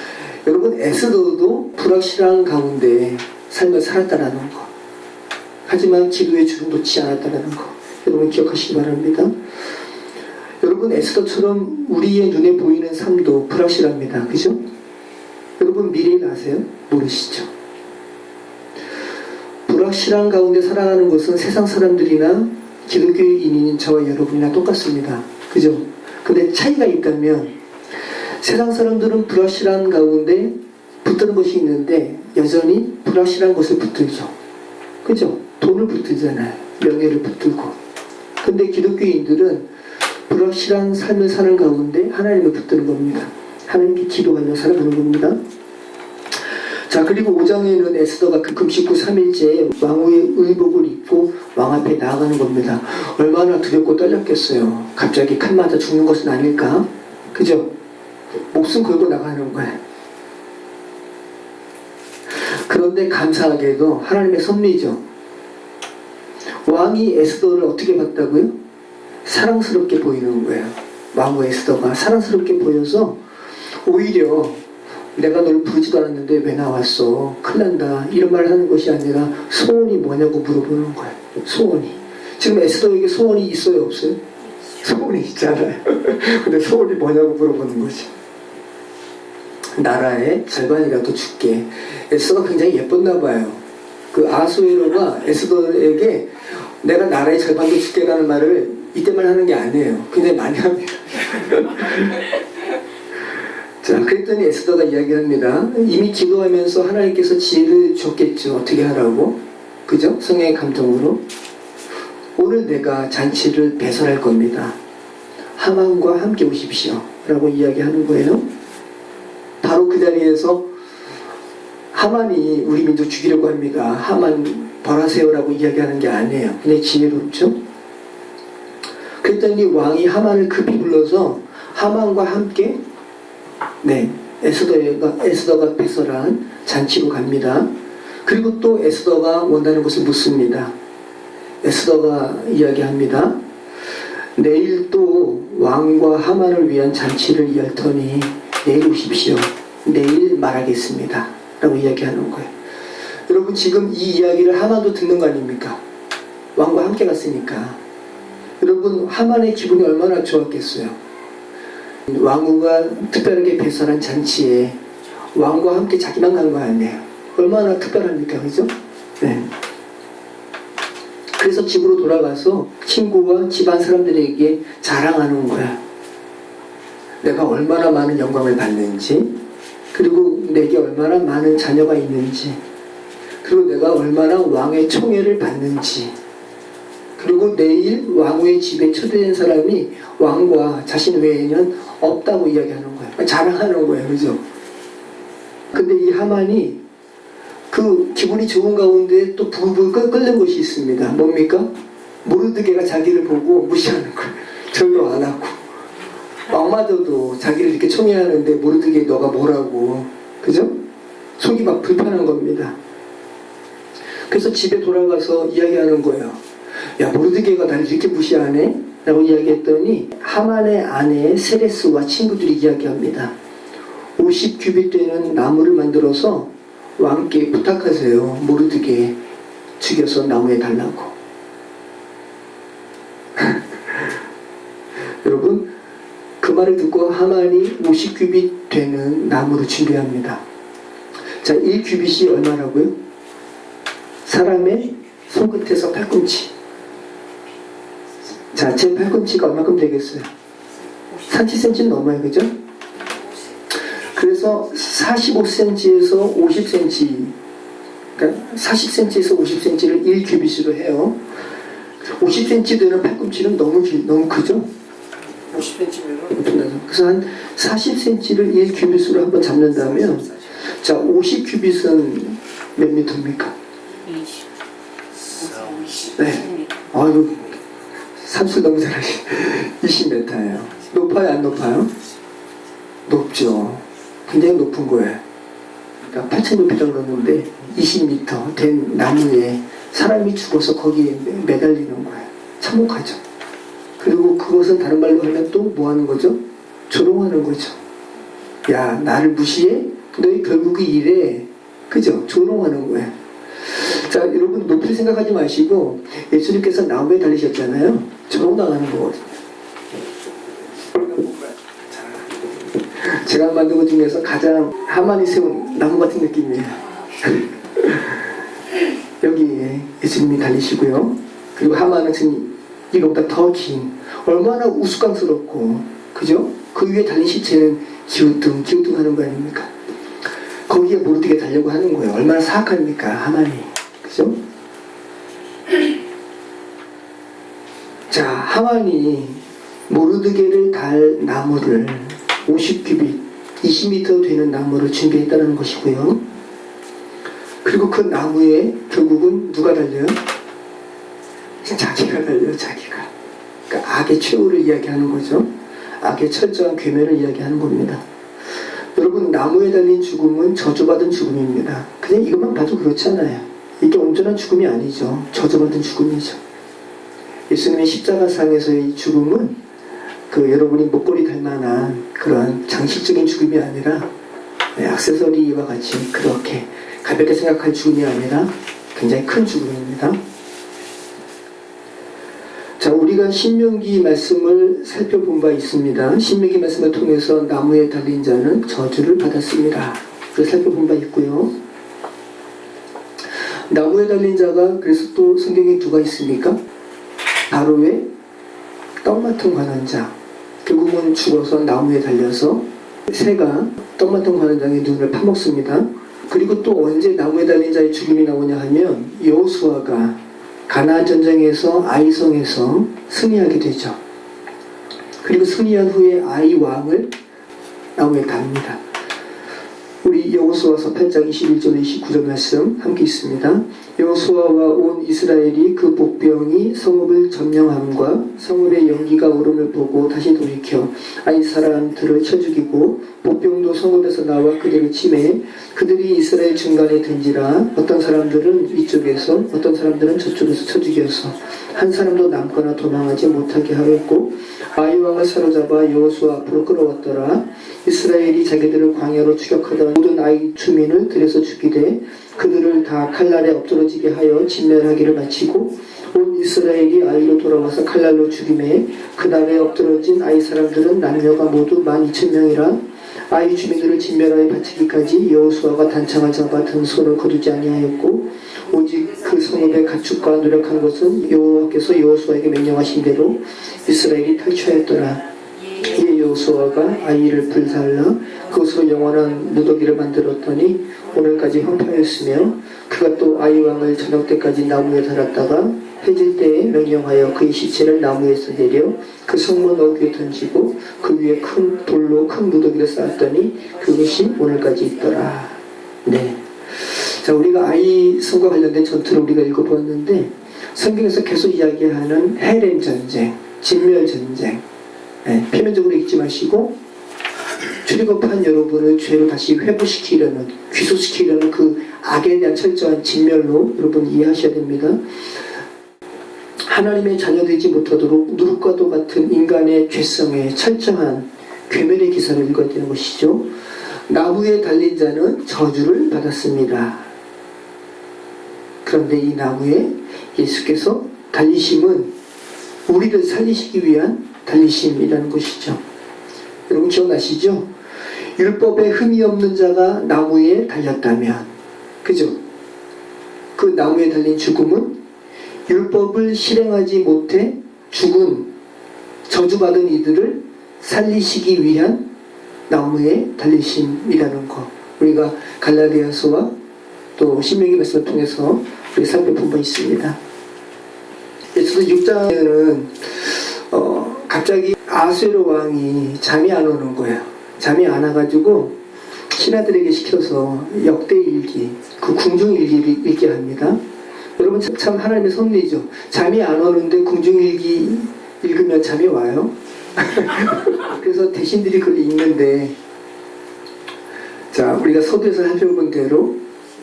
여러분, 에스더도 불확실한 가운데 삶을 살았다라는 거, 하지만 기도의 주름 놓지 않았다라는 거, 여러분 기억하시기 바랍니다. 여러분 에스더처럼 우리의 눈에 보이는 삶도 불확실합니다. 그죠? 여러분 미래를 아세요? 모르시죠? 불확실한 가운데 살아가는 것은 세상 사람들이나 기독교인인 저와 여러분이나 똑같습니다. 그죠? 근데 차이가 있다면 세상 사람들은 불확실한 가운데 붙드는 것이 있는데 여전히 불확실한 것을 붙들죠. 그죠? 돈을 붙들잖아요. 명예를 붙들고. 근데 기독교인들은 불확실한 삶을 사는 가운데 하나님을 붙드는 겁니다. 하나님께 기도하며 살아가는 겁니다. 자, 그리고 5장에는 에스더가 그 금식후 3일째 왕후의 의복을 입고 왕 앞에 나아가는 겁니다. 얼마나 두렵고 떨렸겠어요. 갑자기 칼 맞아 죽는 것은 아닐까? 그죠? 목숨 걸고 나가는 거예요. 그런데 감사하게도 하나님의 섭리죠. 왕이 에스더를 어떻게 봤다고요? 사랑스럽게 보이는 거예요. 왕후 에스더가 사랑스럽게 보여서 오히려 내가 널 부르지도 않았는데 왜 나왔어? 큰일 난다. 이런 말을 하는 것이 아니라 소원이 뭐냐고 물어보는 거예요. 소원이. 지금 에스더에게 소원이 있어요? 없어요? 소원이 있잖아요. 근데 소원이 뭐냐고 물어보는 거지. 나라의 절반이라도 줄게. 에스더가 굉장히 예뻤나 봐요. 그 아수에로가 에스더에게 내가 나라의 절반도 줄게라는 말을 이때만 하는 게 아니에요. 굉장히 많이 합니다. 자, 그랬더니 에스더가 이야기합니다. 이미 기도하면서 하나님께서 지혜를 줬겠죠. 어떻게 하라고. 그죠? 성령의 감동으로. 오늘 내가 잔치를 배설할 겁니다. 하만과 함께 오십시오. 라고 이야기하는 거예요. 바로 그 자리에서 하만이 우리 민족 죽이려고 합니다. 하만 벌하세요라고 이야기하는 게 아니에요. 그냥 지혜롭죠? 그랬더니 왕이 하만을 급히 불러서 하만과 함께 에스더가 배설한 잔치로 갑니다. 그리고 또 에스더가 원하는 것을 묻습니다. 에스더가 이야기합니다. 내일 또 왕과 하만을 위한 잔치를 열 터니 내일 오십시오. 내일 말하겠습니다. 라고 이야기하는 거예요. 여러분 지금 이 이야기를 하만도 듣는 거 아닙니까? 왕과 함께 갔으니까. 여러분 하만의 기분이 얼마나 좋았겠어요. 왕후가 특별하게 배설한 잔치에 왕과 함께 자기만 간 거 아니에요. 얼마나 특별합니까? 그죠? 네. 그래서 집으로 돌아가서 친구와 집안 사람들에게 자랑하는 거야. 내가 얼마나 많은 영광을 받는지, 그리고 내게 얼마나 많은 자녀가 있는지, 그리고 내가 얼마나 왕의 총애를 받는지, 그리고 내일 왕후의 집에 초대된 사람이 왕과 자신 외에는 없다고 이야기하는 거예요. 자랑하는 거예요. 그죠? 근데 이 하만이 그 기분이 좋은 가운데 또 부글부글 끓는 것이 있습니다. 뭡니까? 모르드게가 자기를 보고 무시하는 거예요. 절도 안 하고. 왕마저도 자기를 이렇게 총애하는데 모르드게 너가 뭐라고. 그죠? 속이 막 불편한 겁니다. 그래서 집에 돌아가서 이야기하는 거예요. 야, 모르드게가 나를 이렇게 무시하네? 라고 이야기했더니 하만의 아내 세레스와 친구들이 이야기합니다. 50규빗 되는 나무를 만들어서 왕께 부탁하세요. 모르드게 죽여서 나무에 달라고. 여러분 그 말을 듣고 하만이 50규빗 되는 나무를 준비합니다. 자, 1규빗이 얼마라고요? 사람의 손끝에서 팔꿈치. 자, 제 팔꿈치가 얼마큼 되겠어요? 30cm 넘어요. 그죠? 그래서 45cm에서 50cm, 그러니까 40cm에서 50cm를 1규빗으로 해요. 50cm 되는 팔꿈치는 너무 크죠? 50cm면 그래서 한 40cm를 1규빗으로 한번 잡는다면, 자, 50규빗은 몇 미터입니까? 20. 네. 아유, 산수 너무 잘하시. 20m예요. 높아요, 안 높아요? 높죠. 굉장히 높은 거예요. 그러니까 8,000m 정도인데 20m 된 나무에 사람이 죽어서 거기에 매달리는 거예요. 참혹하죠. 그리고 그것은 다른 말로 하면 또 뭐 하는 거죠? 조롱하는 거죠. 야, 나를 무시해? 너희 결국이 이래. 그죠? 조롱하는 거예요. 자, 여러분 높이 생각하지 마시고 예수님께서 나무에 달리셨잖아요. 조롱당하는 거거든요. 제가 만든 것 중에서 가장 하만이 세운 나무 같은 느낌이에요. 여기에 예수님이 달리시고요. 그리고 하만은 지금 이거보다 더 긴, 얼마나 우스꽝스럽고, 그죠? 그 위에 달린 시체는 기우뚱 하는 거 아닙니까? 거기에 모르드게 달려고 하는 거예요. 얼마나 사악합니까, 하만이. 그죠? 자, 하만이 모르드게를 달 나무를 50규빗, 20m 되는 나무를 준비했다는 것이고요. 그리고 그 나무에 결국은 누가 달려요? 자기가 달려요, 자기가. 그러니까 악의 최후를 이야기하는 거죠. 악의 철저한 괴멸을 이야기하는 겁니다. 여러분, 나무에 달린 죽음은 저주받은 죽음입니다. 그냥 이것만 봐도 그렇잖아요. 이게 온전한 죽음이 아니죠. 저주받은 죽음이죠. 예수님의 십자가상에서의 죽음은 여러분이 목걸이 달 만한 그런 장식적인 죽음이 아니라 액세서리와 같이 그렇게 가볍게 생각할 죽음이 아니라 굉장히 큰 죽음입니다. 자, 우리가 신명기 말씀을 살펴본 바 있습니다. 신명기 말씀을 통해서 나무에 달린 자는 저주를 받았습니다. 그걸 살펴본 바 있고요. 나무에 달린 자가 그래서 또 성경에 누가 있습니까? 바로의 떡 맡은 관원자. 결국은 죽어서 나무에 달려서 새가 떡 맡은 관원장의 눈을 파먹습니다. 그리고 또 언제 나무에 달린 자의 죽음이 나오냐 하면 여호수아가 가나안 전쟁에서 아이성에서 승리하게 되죠. 그리고 승리한 후에 아이 왕을 나무에 답니다. 우리 여호수아서 8장 21절 29절 말씀 함께 있습니다. 여호수아와 온 이스라엘이 그 복병이 성읍을 점령함과 성읍의 연기가 오름을 보고 다시 돌이켜 아이 사람들을 쳐 죽이고 복병도 성읍에서 나와 그들을 치매 그들이 이스라엘 중간에 든지라 어떤 사람들은 이쪽에서 어떤 사람들은 저쪽에서 쳐 죽여서 한 사람도 남거나 도망하지 못하게 하였고 아이 왕을 사로잡아 여호수아 앞으로 끌어왔더라. 이스라엘이 자기들을 광야로 추격하던 모든 아이 주민을 들여서 죽이되 그들을 다 칼날에 엎드러지게 하여 진멸하기를 마치고 온 이스라엘이 아이로 돌아와서 칼날로 죽임에 그날에 엎드러진 아이 사람들은 남녀가 모두 12,000명이라 아이 주민들을 진멸하여 바치기까지 여호수아가 단창을 잡아 든 손을 거두지 아니하였고 오직 그 성읍의 가축과 노력한 것은 여호와께서 여호수아에게 명령하신 대로 이스라엘이 탈취하였더라. 이에 여호수아가 아이를 불살라 그것으로 영원한 무더기를 만들었더니 오늘까지 형파였으며 그가 또 아이 왕을 저녁 때까지 나무에 달았다가 해질 때에 명령하여 그의 시체를 나무에서 내려 그 성문 어귀에 던지고 그 위에 큰 돌로 큰 무더기를 쌓았더니 그것이 오늘까지 있더라. 네. 자, 우리가 아이성과 관련된 전투를 우리가 읽어보았는데 성경에서 계속 이야기하는 헬렘 전쟁, 진멸 전쟁. 네, 표면적으로 읽지 마시고 출애굽한 여러분의 죄를 다시 회복시키려는, 귀소시키려는 그 악에 대한 철저한 진멸로 여러분 이해하셔야 됩니다. 하나님의 자녀되지 못하도록 누룩과도 같은 인간의 죄성에 철저한 괴멸의 기사를 읽어야 되는 것이죠. 나무에 달린 자는 저주를 받았습니다. 그런데 이 나무에 예수께서 달리심은 우리를 살리시기 위한 달리심이라는 것이죠. 여러분 기억나시죠? 율법에 흠이 없는 자가 나무에 달렸다면, 그죠? 그 나무에 달린 죽음은 율법을 실행하지 못해 죽은 저주받은 이들을 살리시기 위한 나무에 달리심이라는 것, 우리가 갈라디아서와 또 신명기 말씀을 통해서 우리 살펴본 바 있습니다. 에스더 6장에는 갑자기 아수에로 왕이 잠이 안 오는 거예요. 잠이 안 와가지고 신하들에게 시켜서 역대일기, 그 궁중일기를 읽게 합니다. 여러분 참 하나님의 섭리죠. 잠이 안 오는데 궁중일기 읽으면 잠이 와요. 그래서 대신들이 그걸 읽는데, 자, 우리가 서두에서 살펴본 대로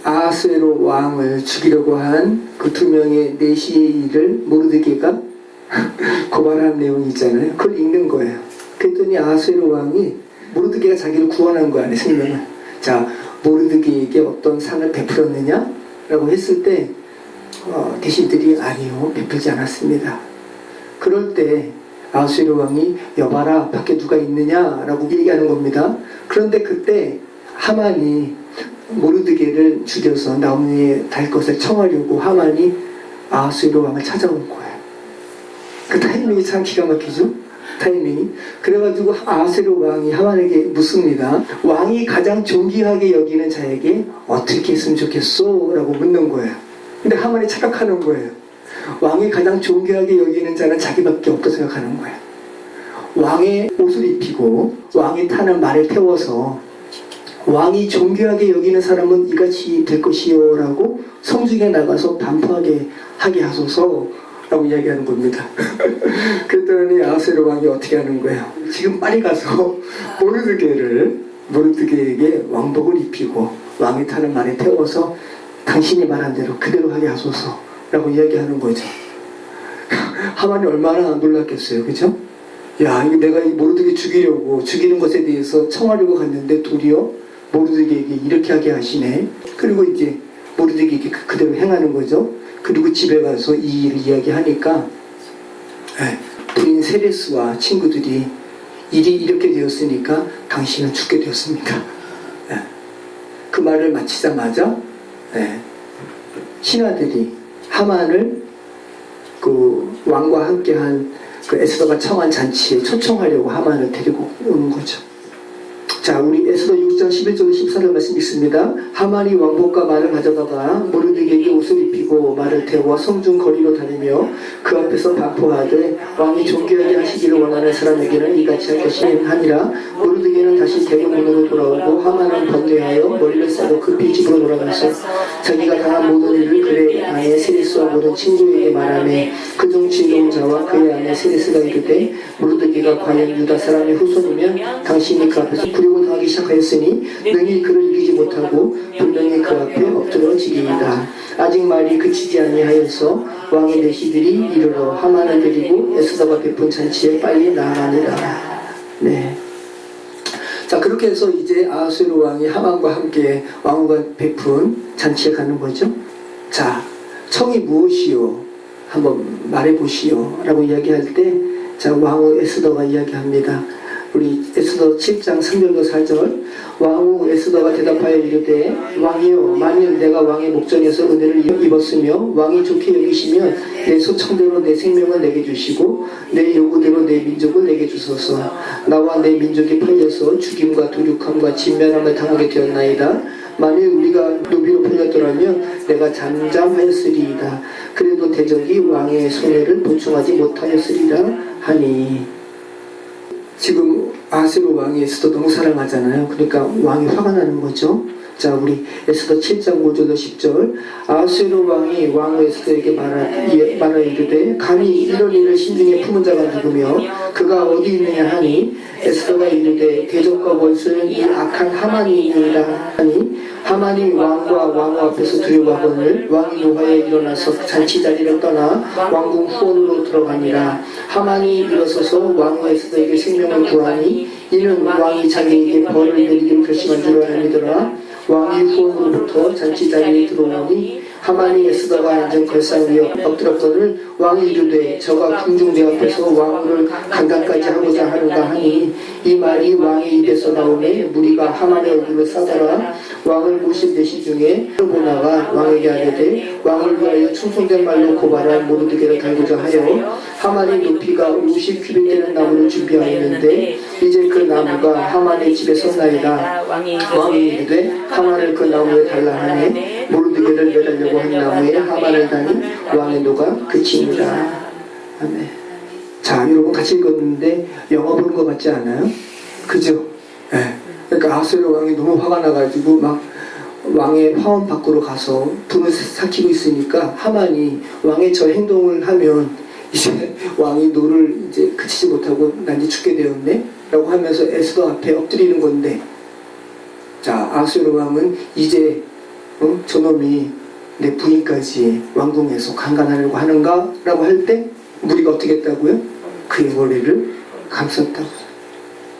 아하스웨로 왕을 죽이려고 한 그 2명의 내시의 일을 모르드게가 고발한 내용이 있잖아요. 그걸 읽는 거예요. 그랬더니 아하스웨로 왕이 모르드게가 자기를 구원한 거 아니에요, 생명을. 자, 모르드게에게 어떤 상을 베풀었느냐? 라고 했을 때 대신들이 아니요, 베풀지 않았습니다. 그럴 때 아하수에로 왕이 여봐라 밖에 누가 있느냐라고 얘기하는 겁니다. 그런데 그때 하만이 모르드게를 죽여서 나무에 달 것을 청하려고 하만이 아하수에로 왕을 찾아온 거예요. 그 타이밍이 참 기가 막히죠? 타이밍이. 그래가지고 아하수에로 왕이 하만에게 묻습니다. 왕이 가장 존귀하게 여기는 자에게 어떻게 했으면 좋겠소? 라고 묻는 거예요. 근데 하만이 착각하는 거예요. 왕이 가장 존귀하게 여기는 자는 자기밖에 없다고 생각하는 거예요. 왕의 옷을 입히고 왕이 타는 말을 태워서 왕이 존귀하게 여기는 사람은 이같이 될 것이요 라고 성중에 나가서 반포하게 하게 하소서 라고 이야기하는 겁니다. 그랬더니 아하수에로 왕이 어떻게 하는 거예요? 지금 빨리 가서 모르드게에게 왕복을 입히고 왕이 타는 말에 태워서 당신이 말한 대로 그대로 하게 하소서 라고 이야기하는 거죠. 하만이 얼마나 놀랐겠어요. 그죠? 야, 이거 내가 이 모르드게 죽이는 것에 대해서 청하려고 갔는데 도리어 모르드게에게 이렇게 하게 하시네. 그리고 이제 모르드게에게 그대로 행하는 거죠. 그리고 집에 가서 이 일을 이야기하니까 부인 세레스와 친구들이 일이 이렇게 되었으니까 당신은 죽게 되었습니다. 그 말을 마치자마자 신하들이 하만을 그 왕과 함께한 그 에스더가 청한 잔치에 초청하려고 하만을 데리고 오는 거죠. 자, 우리 에스더 6장 11절 14절 말씀 있습니다. 하만이 왕복과 말을 가져다가 모르드게에게 옷을 입히고 말을 태워 성중 거리로 다니며 그 앞에서 반포하되 왕이 존귀하게 하시기를 원하는 사람에게는 이같이 할 것이 하니라. 모르드게는 다시 대궐문으로 돌아오고 하만은 번뇌하여 머리를 싸고 급히 집으로 돌아가서 자기가 당한 모든 일을 그의 아내 세레스와 모든 친구에게 말하매 그중 지혜로운 자와 그의 아내 세레스가 이르되 모르드게가 과연 유다 사람의 후손이면 당신이 그 앞에서 부리고 당하기 시작하였으니 능히 그를 이기지 못하고 분명히 그 앞에 엎드러지리이다. 아직 말이 그치지 아니하여서 왕의 내시들이 이르러 하만을 데리고 에스더가 베푼 잔치에 빨리 나아가니라. 네. 자, 그렇게 해서 이제 아하수에로 왕이 하만과 함께 왕과 베푼 잔치에 가는 거죠. 자, 청이 무엇이요? 한번 말해보시오 라고 이야기할 때, 자, 왕후 에스더가 이야기합니다. 우리 에스더 7장 3절로 4절. 왕후 에스더가 대답하여 이르되 왕이여, 만일 내가 왕의 목전에서 은혜를 입었으며 왕이 좋게 여기시면 내 소청대로 내 생명을 내게 주시고 내 요구대로 내 민족을 내게 주소서. 나와 내 민족이 팔려서 죽임과 도륙함과 진멸함을 당하게 되었나이다. 만일 우리가 노비로 팔렸더라면 내가 잠잠하였으리이다. 그래도 대적이 왕의 손해를 보충하지 못하였으리라 하니. 지금 아하수에로 왕이 에스더 너무 사랑하잖아요. 그러니까 왕이 화가 나는 거죠. 자, 우리 에스더 7장 5절로 10절. 아하수에로 왕이 왕후 에스더에게 말하 이르되 감히 이런 일을 심중에 품은 자가 누구며 그가 어디 있느냐 하니 에스더가 이르되 대적과 원수는 이 악한 하만이니라 하니 하만이 왕과 왕후 앞에서 두려워하거늘 왕이 노하에 일어나서 잔치 자리를 떠나 왕궁 후원으로 들어가니라. 하만이 일어서서 왕후 에스더에게 생명을 구하니 이는 왕이 자기에게 벌을 내리기를 결심한 줄 알미더라. 왕이 후원으로부터 잔치 자리에 들어오니 하만이 에스더가 앉은 걸상 위에 엎드렸거늘 왕이 이르되 저가 궁중 내 앞에서 왕후를 강간까지 하고자 하는가 하니 이 말이 왕의 입에서 나오매 무리가 하만의 얼굴을 싸더라. 왕을 모신 내시 중에 보나가 왕에게 아뢰되 왕을 위하여 충성된 말로 고발한 모르드게를 달고자 하여 하만이 높이가 50규빗 되는 나무를 준비하였는데 이제 그 나무가 하만의 집에 섰나이다. 왕이 이르되 하만을 그 나무에 달라 하니 모르드게를 매달려고 한 나무에 하만을 다니 왕의 노가 그치니라. 아멘. 자, 여러분 같이 읽었는데 영화 보는 것 같지 않아요? 그죠? 네. 그러니까 아하수에로 왕이 너무 화가 나가지고 막 왕의 화원 밖으로 가서 분을 삭히고 있으니까 하만이 왕의 저 행동을 하면 이제 왕이 노를 이제 그치지 못하고 난 이제 죽게 되었네 라고 하면서 에스더 앞에 엎드리는 건데, 자, 아하수에로 왕은 이제 저놈이 내 부인까지 왕궁에서 강간하려고 하는가? 라고 할 때 무리가 어떻게 했다고요? 그의 머리를 감쌌다고.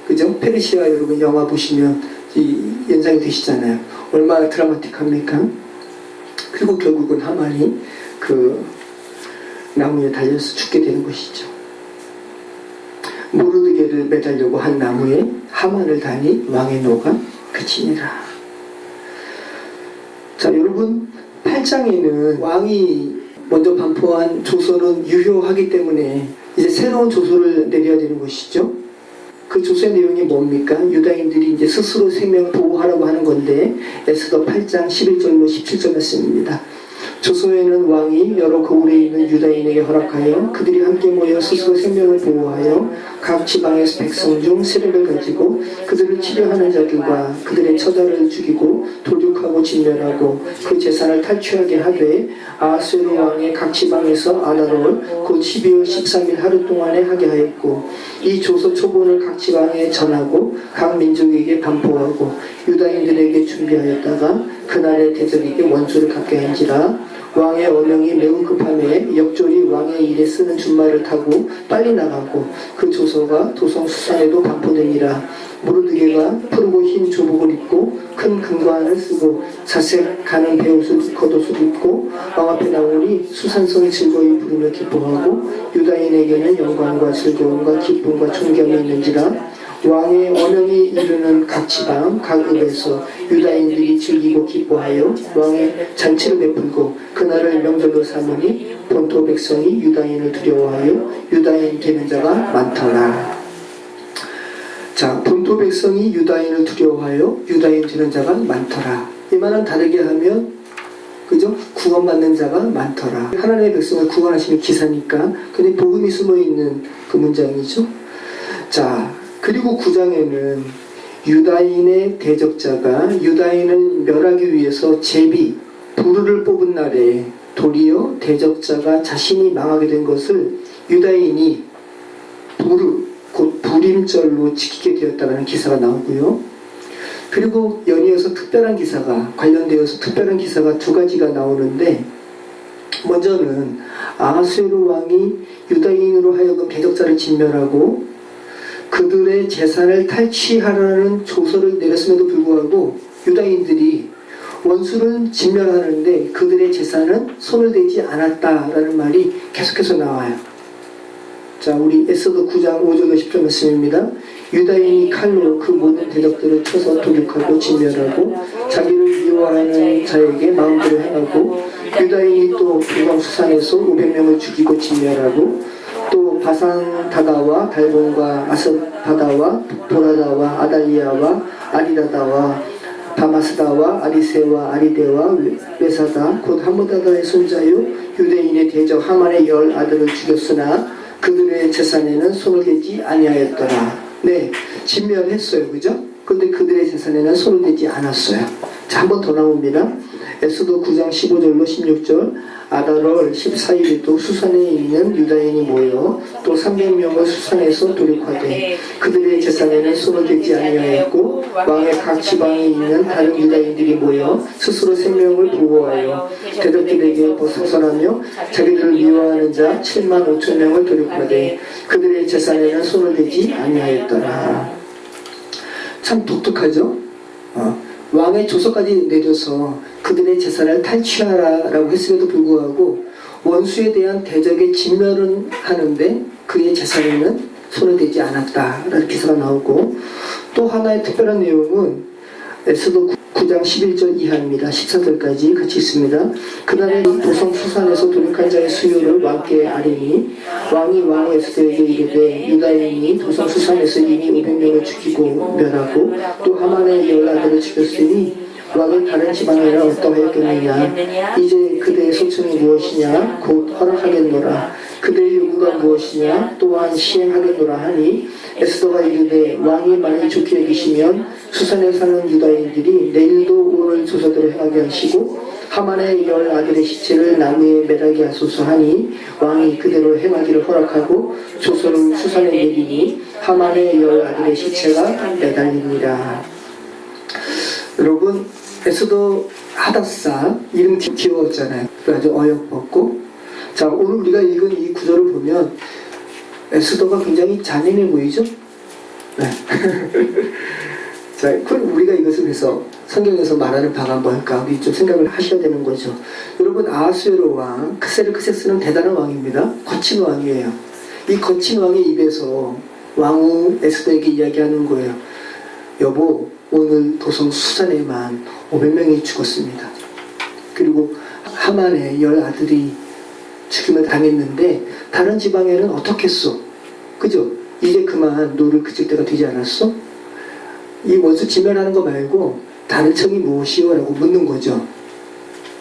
그죠? 페르시아 여러분 영화 보시면 이 연상이 되시잖아요. 얼마나 드라마틱합니까? 그리고 결국은 하만이 그 그 나무에 달려서 죽게 되는 것이죠. 모르드게를 매달려고 한 나무에 하만을 다니 왕의 노가 그치니라. 자, 여러분 8장에는 왕이 먼저 반포한 조서는 유효하기 때문에 이제 새로운 조서를 내려야 되는 것이죠. 그 조서의 내용이 뭡니까? 유다인들이 이제 스스로 생명을 보호하라고 하는 건데 에스더 8장 11절로 17절 말씀입니다. 조서에는 왕이 여러 거울에 있는 유다인에게 허락하여 그들이 함께 모여 스스로 생명을 보호하여 각 지방에서 백성 중 세력을 가지고 그들을 치료하는 자들과 그들의 처자를 죽이고 도륙하고 진멸하고 그 재산을 탈취하게 하되 아하스웨로 왕의 각 지방에서 아다롤 곧 12월 13일 하루 동안에 하게 하였고 이 조서 초본을 각 지방에 전하고 각 민족에게 반포하고 유다인들에게 준비하였다가 그날의 대적에게 원수를 갖게 한지라. 왕의 어명이 매우 급함에 역졸이 왕의 일에 쓰는 준말을 타고 빨리 나가고 그 조서가 도성 수산에도 반포되니라. 모르드게가 푸르고 흰 조복을 입고 큰 금관을 쓰고 자색 가는 베옷을 겉옷을 입고 왕 앞에 나오니 수산성이 즐거이 부르며 기뻐하고 유다인에게는 영광과 즐거움과 기쁨과 존경이 있는지라. 왕의 어명이 이르는 각 지방 각 읍에서 유다인들이 즐기고 기뻐하여 왕의 잔치를 베풀고 그날을 명절로 삼으니 본토 백성이 유다인을 두려워하여 유다인 되는 자가 많더라. 자, 본토 백성이 유다인을 두려워하여 유다인 되는 자가 많더라. 이 말은 다르게 하면 그죠? 구원받는 자가 많더라. 하나님의 백성을 구원하시는 기사니까. 근데 복음이 숨어있는 그 문장이죠. 자, 그리고 9장에는 유다인의 대적자가 유다인을 멸하기 위해서 제비, 부르를 뽑은 날에 도리어 대적자가 자신이 망하게 된 것을 유다인이 부르, 곧 불임절로 지키게 되었다는 기사가 나오고요. 그리고 연이어서 특별한 기사가 관련되어서 특별한 기사가 두 가지가 나오는데 먼저는 아하스웨로 왕이 유다인으로 하여금 대적자를 진멸하고 그들의 재산을 탈취하라는 조서를 내렸음에도 불구하고 유다인들이 원수를 진멸하는데 그들의 재산은 손을 대지 않았다라는 말이 계속해서 나와요. 자, 우리 에스더 9장 5절 10절 말씀입니다. 유다인이 칼로 그 모든 대적들을 쳐서 도륙하고 진멸하고 자기를 미워하는 자에게 마음대로 행하고 유다인이 또 두광수산에서 500명을 죽이고 진멸하고 또 바산다다와 달본과 아스바다와 보라다와 아달리아와 아리다다와 다마스다와 아리세와 아리데와 외사다 곧 하모다다의 손자요 유대인의 대적 하만의 10 아들을 죽였으나 그들의 재산에는 손을 대지 아니하였더라. 네, 진멸했어요. 그죠? 그런데 그들의 재산에는 손을 대지 않았어요. 자, 한 번 더 나옵니다. 에스더 9장 15절로 16절 아다롤 14일에도 수산에 있는 유다인이 모여 또 300명을 수산에서 도륙하되 그들의 재산에는 손을 대지 아니하였고 왕의 각 지방에 있는 다른 유다인들이 모여 스스로 생명을 보호하여 대적들에게 벗어나며 자기들을 미워하는 자 7만 5천 명을 도륙하되 그들의 재산에는 손을 대지 아니하였더라. 참 독특하죠? 왕의 조서까지 내려서 그들의 재산을 탈취하라고 했음에도 불구하고 원수에 대한 대적의 진멸은 하는데 그의 재산에는 손을 대지 않았다라는 기사가 나오고 또 하나의 특별한 내용은 에스더 9장 11절 이하입니다. 14절까지 같이 있습니다. 그날에 도성 수산에서 도륙한 자의 수요를 왕께 아뢰니 왕이 왕 에스더에게 이르되 유다인이 도성 수산에서 이미 500명을 죽이고 멸하고 또 하만의 10 아들을 죽였으니 왕은 다른 지방에는 어떠하였겠느냐. 이제 그대의 소청이 무엇이냐 곧 허락하겠노라. 그대의 요구가 무엇이냐 또한 시행하겠노라 하니 에스더가 이르되 왕이 많이 좋게 여기시면 수산에 사는 유다인들이 내일도 오늘 조서대로 행하게 하시고 하만의 10 아들의 시체를 나무에 매달게 하소서 하니 왕이 그대로 행하기를 허락하고 조서를 수산에 내리니 하만의 10 아들의 시체가 매달립니다. 여러분 에스더 하닷사 이름 귀여웠잖아요. 아주 어여뻤고 자, 오늘 우리가 읽은 이 구절을 보면 에스더가 굉장히 잔인해 보이죠? 네. 자, 그럼 우리가 이것을 해서 성경에서 말하는 바가 뭘까? 우리 좀 생각을 하셔야 되는 거죠. 여러분, 아하수에로 왕, 크세르크세스는 대단한 왕입니다. 거친 왕이에요. 이 거친 왕의 입에서 왕후 에스더에게 이야기하는 거예요. 여보, 오늘 도성 수산에만 500명이 죽었습니다. 그리고 하만의 10아들이 죽임을 당했는데 다른 지방에는 어떻겠소? 그죠? 이제 그만 노를 그칠 때가 되지 않았어? 이 원수 지멸하는 거 말고 다른 청이 무엇이요? 라고 묻는 거죠.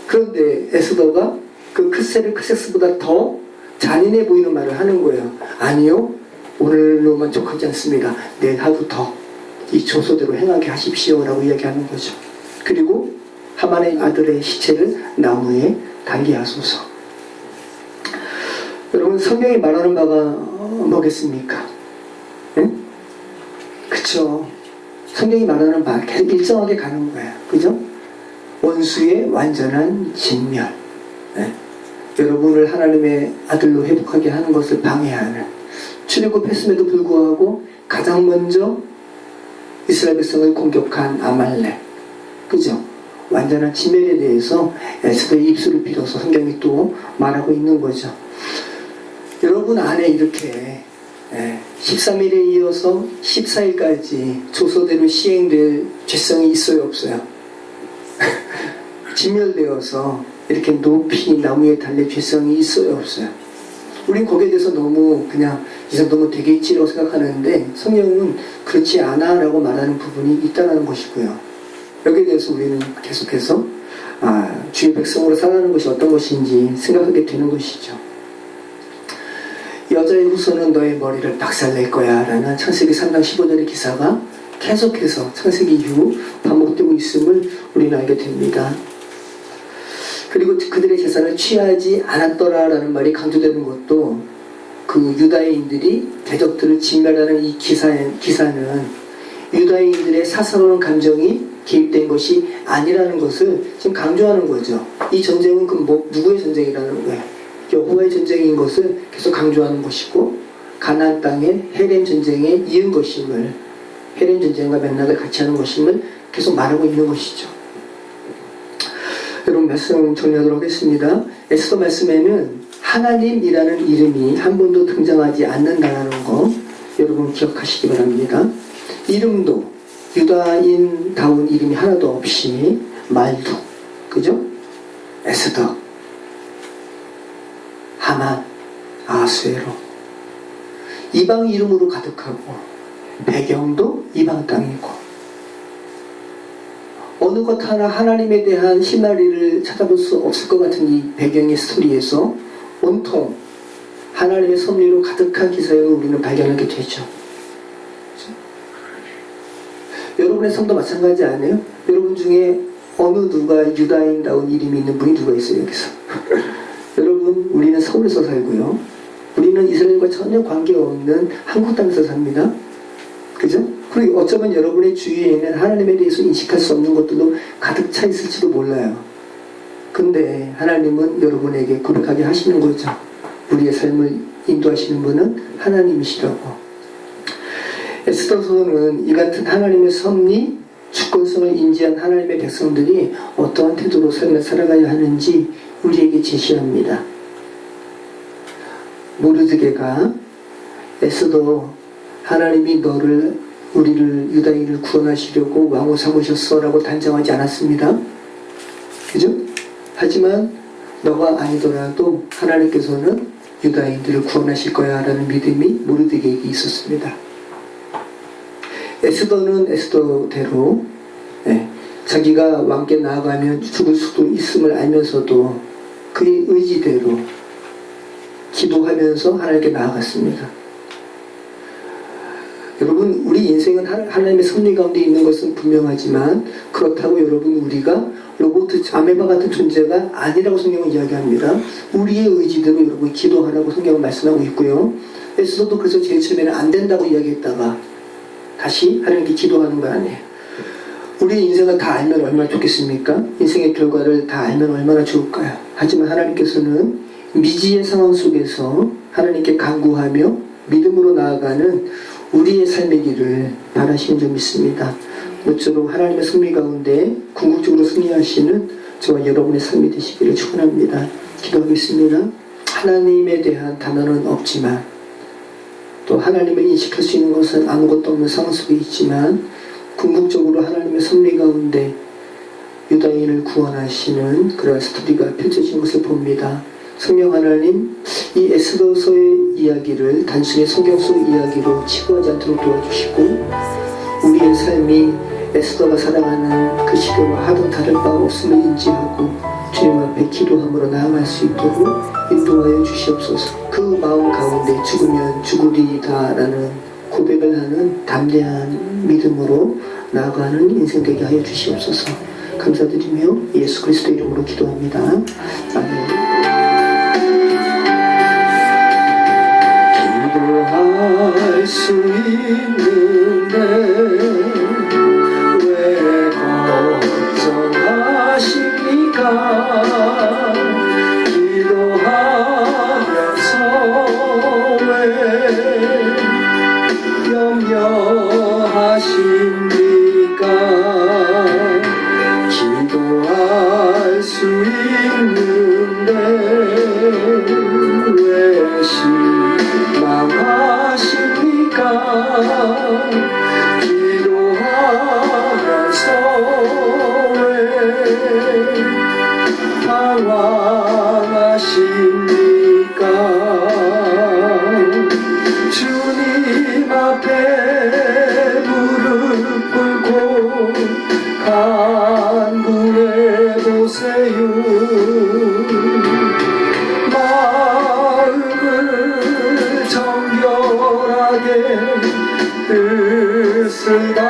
그런데 에스더가 그 크세르크세스보다 더 잔인해 보이는 말을 하는 거예요. 아니요, 오늘로 만족하지 않습니다. 내일 하루 더 이 조소대로 행하게 하십시오 라고 이야기하는 거죠. 그리고 하만의 아들의 시체를 나무에 달게 하소서. 여러분, 성경이 말하는 바가 뭐겠습니까? 응? 그쵸. 성경이 말하는 바 계속 일정하게 가는 거예요. 그죠? 원수의 완전한 진멸. 네? 여러분을 하나님의 아들로 회복하게 하는 것을 방해하는, 출애굽했음에도 불구하고 가장 먼저 이스라엘 백성을 공격한 아말렉. 그죠? 완전한 진멸에 대해서 에스더의 입술을 빌어서 성경이 또 말하고 있는 거죠. 여러분 안에 이렇게 13일에 이어서 14일까지 조서대로 시행될 죄성이 있어요, 없어요? 진멸되어서 이렇게 높이 나무에 달릴 죄성이 있어요, 없어요? 우린 거기에 대해서 너무 그냥 이 정도면 되겠지라고 생각하는데 성경은 그렇지 않아 라고 말하는 부분이 있다는 것이고요. 여기에 대해서 우리는 계속해서 주의 백성으로 살아가는 것이 어떤 것인지 생각하게 되는 것이죠. 여자의 후손은 너의 머리를 박살낼 거야 라는 창세기 3장 15절의 기사가 계속해서 창세기 이후 반복되고 있음을 우리는 알게 됩니다. 그리고 그들의 재산을 취하지 않았더라 라는 말이 강조되는 것도 그 유다인들이 대적들을 진멸하는 이 기사는 유다인들의 사사로운 감정이 개입된 것이 아니라는 것을 지금 강조하는 거죠. 이 전쟁은 누구의 전쟁이라는 거예요? 여호와의 전쟁인 것을 계속 강조하는 것이고, 가나안 땅의 헤렘 전쟁에 이은 것임을, 헤렘 전쟁과 맥락을 같이 하는 것임을 계속 말하고 있는 것이죠. 여러분, 말씀 정리하도록 하겠습니다. 에스더 말씀에는 하나님이라는 이름이 한 번도 등장하지 않는다는 거 여러분 기억하시기 바랍니다. 이름도 유다인다운 이름이 하나도 없이 말도, 그죠? 에스더, 하만, 아수에로, 이방 이름으로 가득하고 배경도 이방 땅이고, 어느 것 하나 하나님에 대한 시나리오를 찾아볼 수 없을 것 같은 이 배경의 스토리에서 온통 하나님의 섭리로 가득한 기사를 우리는 발견하게 되죠. 여러분의 성도 마찬가지 아니에요? 여러분 중에 어느 누가 유다인다운 이름이 있는 분이 누가 있어요, 여기서? 여러분, 우리는 서울에서 살고요. 우리는 이스라엘과 전혀 관계없는 한국 땅에서 삽니다. 그죠? 그리고 어쩌면 여러분의 주위에 있는 하나님에 대해서 인식할 수 없는 것들도 가득 차 있을지도 몰라요. 근데 하나님은 여러분에게 고백하게 하시는 거죠. 우리의 삶을 인도하시는 분은 하나님이시라고. 에스더서는 이 같은 하나님의 섭리, 주권성을 인지한 하나님의 백성들이 어떠한 태도로 삶을 살아가야 하는지 우리에게 제시합니다. 모르드게가 에스더, 하나님이 우리를 유다인을 구원하시려고 왕으로 삼으셨어 라고 단정하지 않았습니다. 그죠? 하지만 너가 아니더라도 하나님께서는 유다인들을 구원하실 거야 라는 믿음이 모르드게에게 있었습니다. 에스더는 에스더대로 자기가 왕께 나아가면 죽을 수도 있음을 알면서도 그의 의지대로 기도하면서 하나님께 나아갔습니다. 여러분, 우리 인생은 하나님의 섭리 가운데 있는 것은 분명하지만 그렇다고 여러분, 우리가 로봇 아메바 같은 존재가 아니라고 성경은 이야기합니다. 우리의 의지대로 여러분 기도하라고 성경은 말씀하고 있고요. 에스더도 그래서 제일 처음에는 안 된다고 이야기했다가 다시 하나님께 기도하는 거 아니에요. 우리 인생을 다 알면 얼마나 좋겠습니까? 인생의 결과를 다 알면 얼마나 좋을까요? 하지만 하나님께서는 미지의 상황 속에서 하나님께 간구하며 믿음으로 나아가는 우리의 삶의 길을 바라시는 줄 믿습니다. 모쪼록 하나님의 승리 가운데 궁극적으로 승리하시는 저와 여러분의 삶이 되시기를 축원합니다. 기도하겠습니다. 하나님에 대한 단어는 없지만 또 하나님을 인식할 수 있는 것은 아무것도 없는 상황 속에 있지만 궁극적으로 하나님의 섭리 가운데 유다인을 구원하시는 그러한 스토리가 펼쳐진 것을 봅니다. 성령 하나님, 이 에스더서의 이야기를 단순히 성경 속 이야기로 치부하지 않도록 도와주시고 우리의 삶이 에스더가 살아가는 그 시대와 하등 다를 바 없음을 인지하고 주님 앞에 기도함으로 나아갈 수 있도록 인도하여 주시옵소서. 그 마음 가운데 죽으면 죽으리이다 라는 고백을 하는 담대한 믿음으로 나아가는 인생 되게 하여 주시옵소서. 감사드리며 예수 그리스도 이름으로 기도합니다. 아멘. 기도할 수 있는데 왜 걱정하십니까? 기도하면서 왜 염려하십니까? 기도할 수 있는데 왜 실망하십니까? 기도하면서 왜 방황하십니까? 주님 앞에 무릎 꿇고 간구해 보세요. 마음을 정결하게 뜻을 다